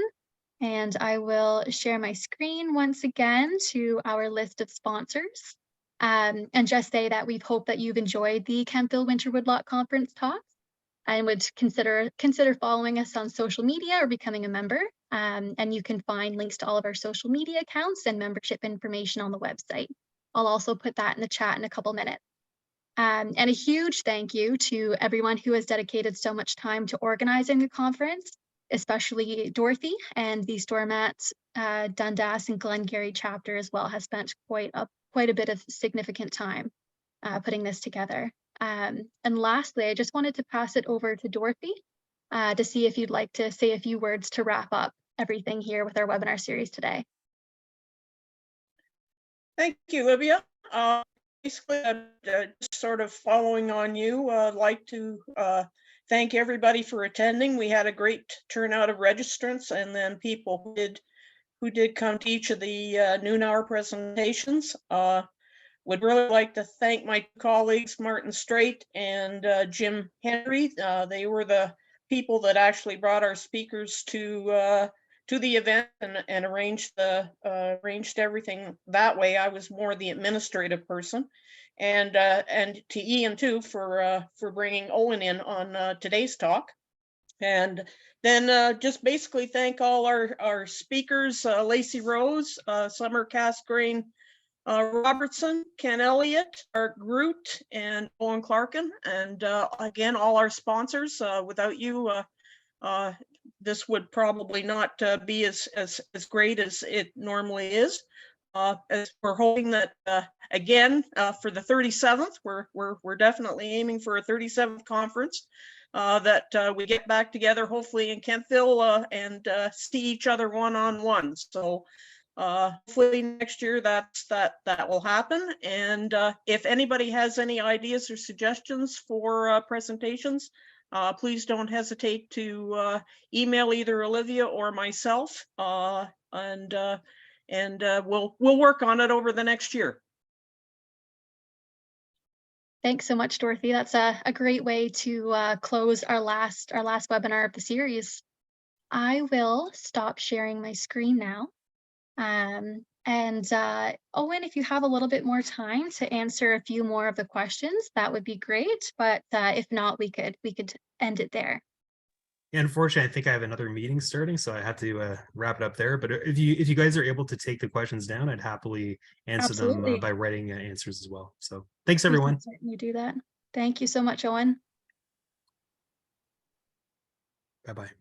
And I will share my screen once again to our list of sponsors, and just say that we hope that you've enjoyed the Kentville Winter Woodlot Conference talks and would consider following us on social media or becoming a member. And you can find links to all of our social media accounts and membership information on the website. I'll also put that in the chat in a couple minutes. And a huge thank you to everyone who has dedicated so much time to organizing the conference, especially Dorothy, and the Stormont, Dundas and Glengarry chapter as well has spent quite a bit of significant time putting this together. And lastly, I just wanted to pass it over to Dorothy to see if you'd like to say a few words to wrap up everything here with our webinar series today.
Thank you, Olivia. Basically, just sort of following on you, I'd like to thank everybody for attending. We had a great turnout of registrants, and then people who did who did come to each of the noon hour presentations. Would really like to thank my colleagues, Martin Straight and Jim Henry. They were the people that actually brought our speakers to the event and arranged everything that way. I was more the administrative person, and to Ian too for bringing Owen in on today's talk. And then just basically thank all our speakers, Lacey Rose, Summer Casgrain, Robertson, Ken Elliott, Art Groot, and Owen Clarkin, and again, all our sponsors. Without you, this would probably not be as great as it normally is. As we're hoping that again for the 37th, we're definitely aiming for a 37th conference. That we get back together, hopefully in Kentville, and see each other one-on-one. So hopefully next year that will happen. And if anybody has any ideas or suggestions for presentations, please don't hesitate to email either Olivia or myself, and we'll work on it over the next year.
Thanks so much, Dorothy. That's a great way to close our last webinar of the series. I will stop sharing my screen now. And Owen, if you have a little bit more time to answer a few more of the questions, that would be great. But if not, we could end it there.
Yeah, unfortunately, I think I have another meeting starting, so I have to wrap it up there. But if you guys are able to take the questions down, I'd happily answer
Absolutely.
them by writing answers as well. So thanks,
We can
everyone.
certainly do that. Thank you so much, Owen.
Bye-bye.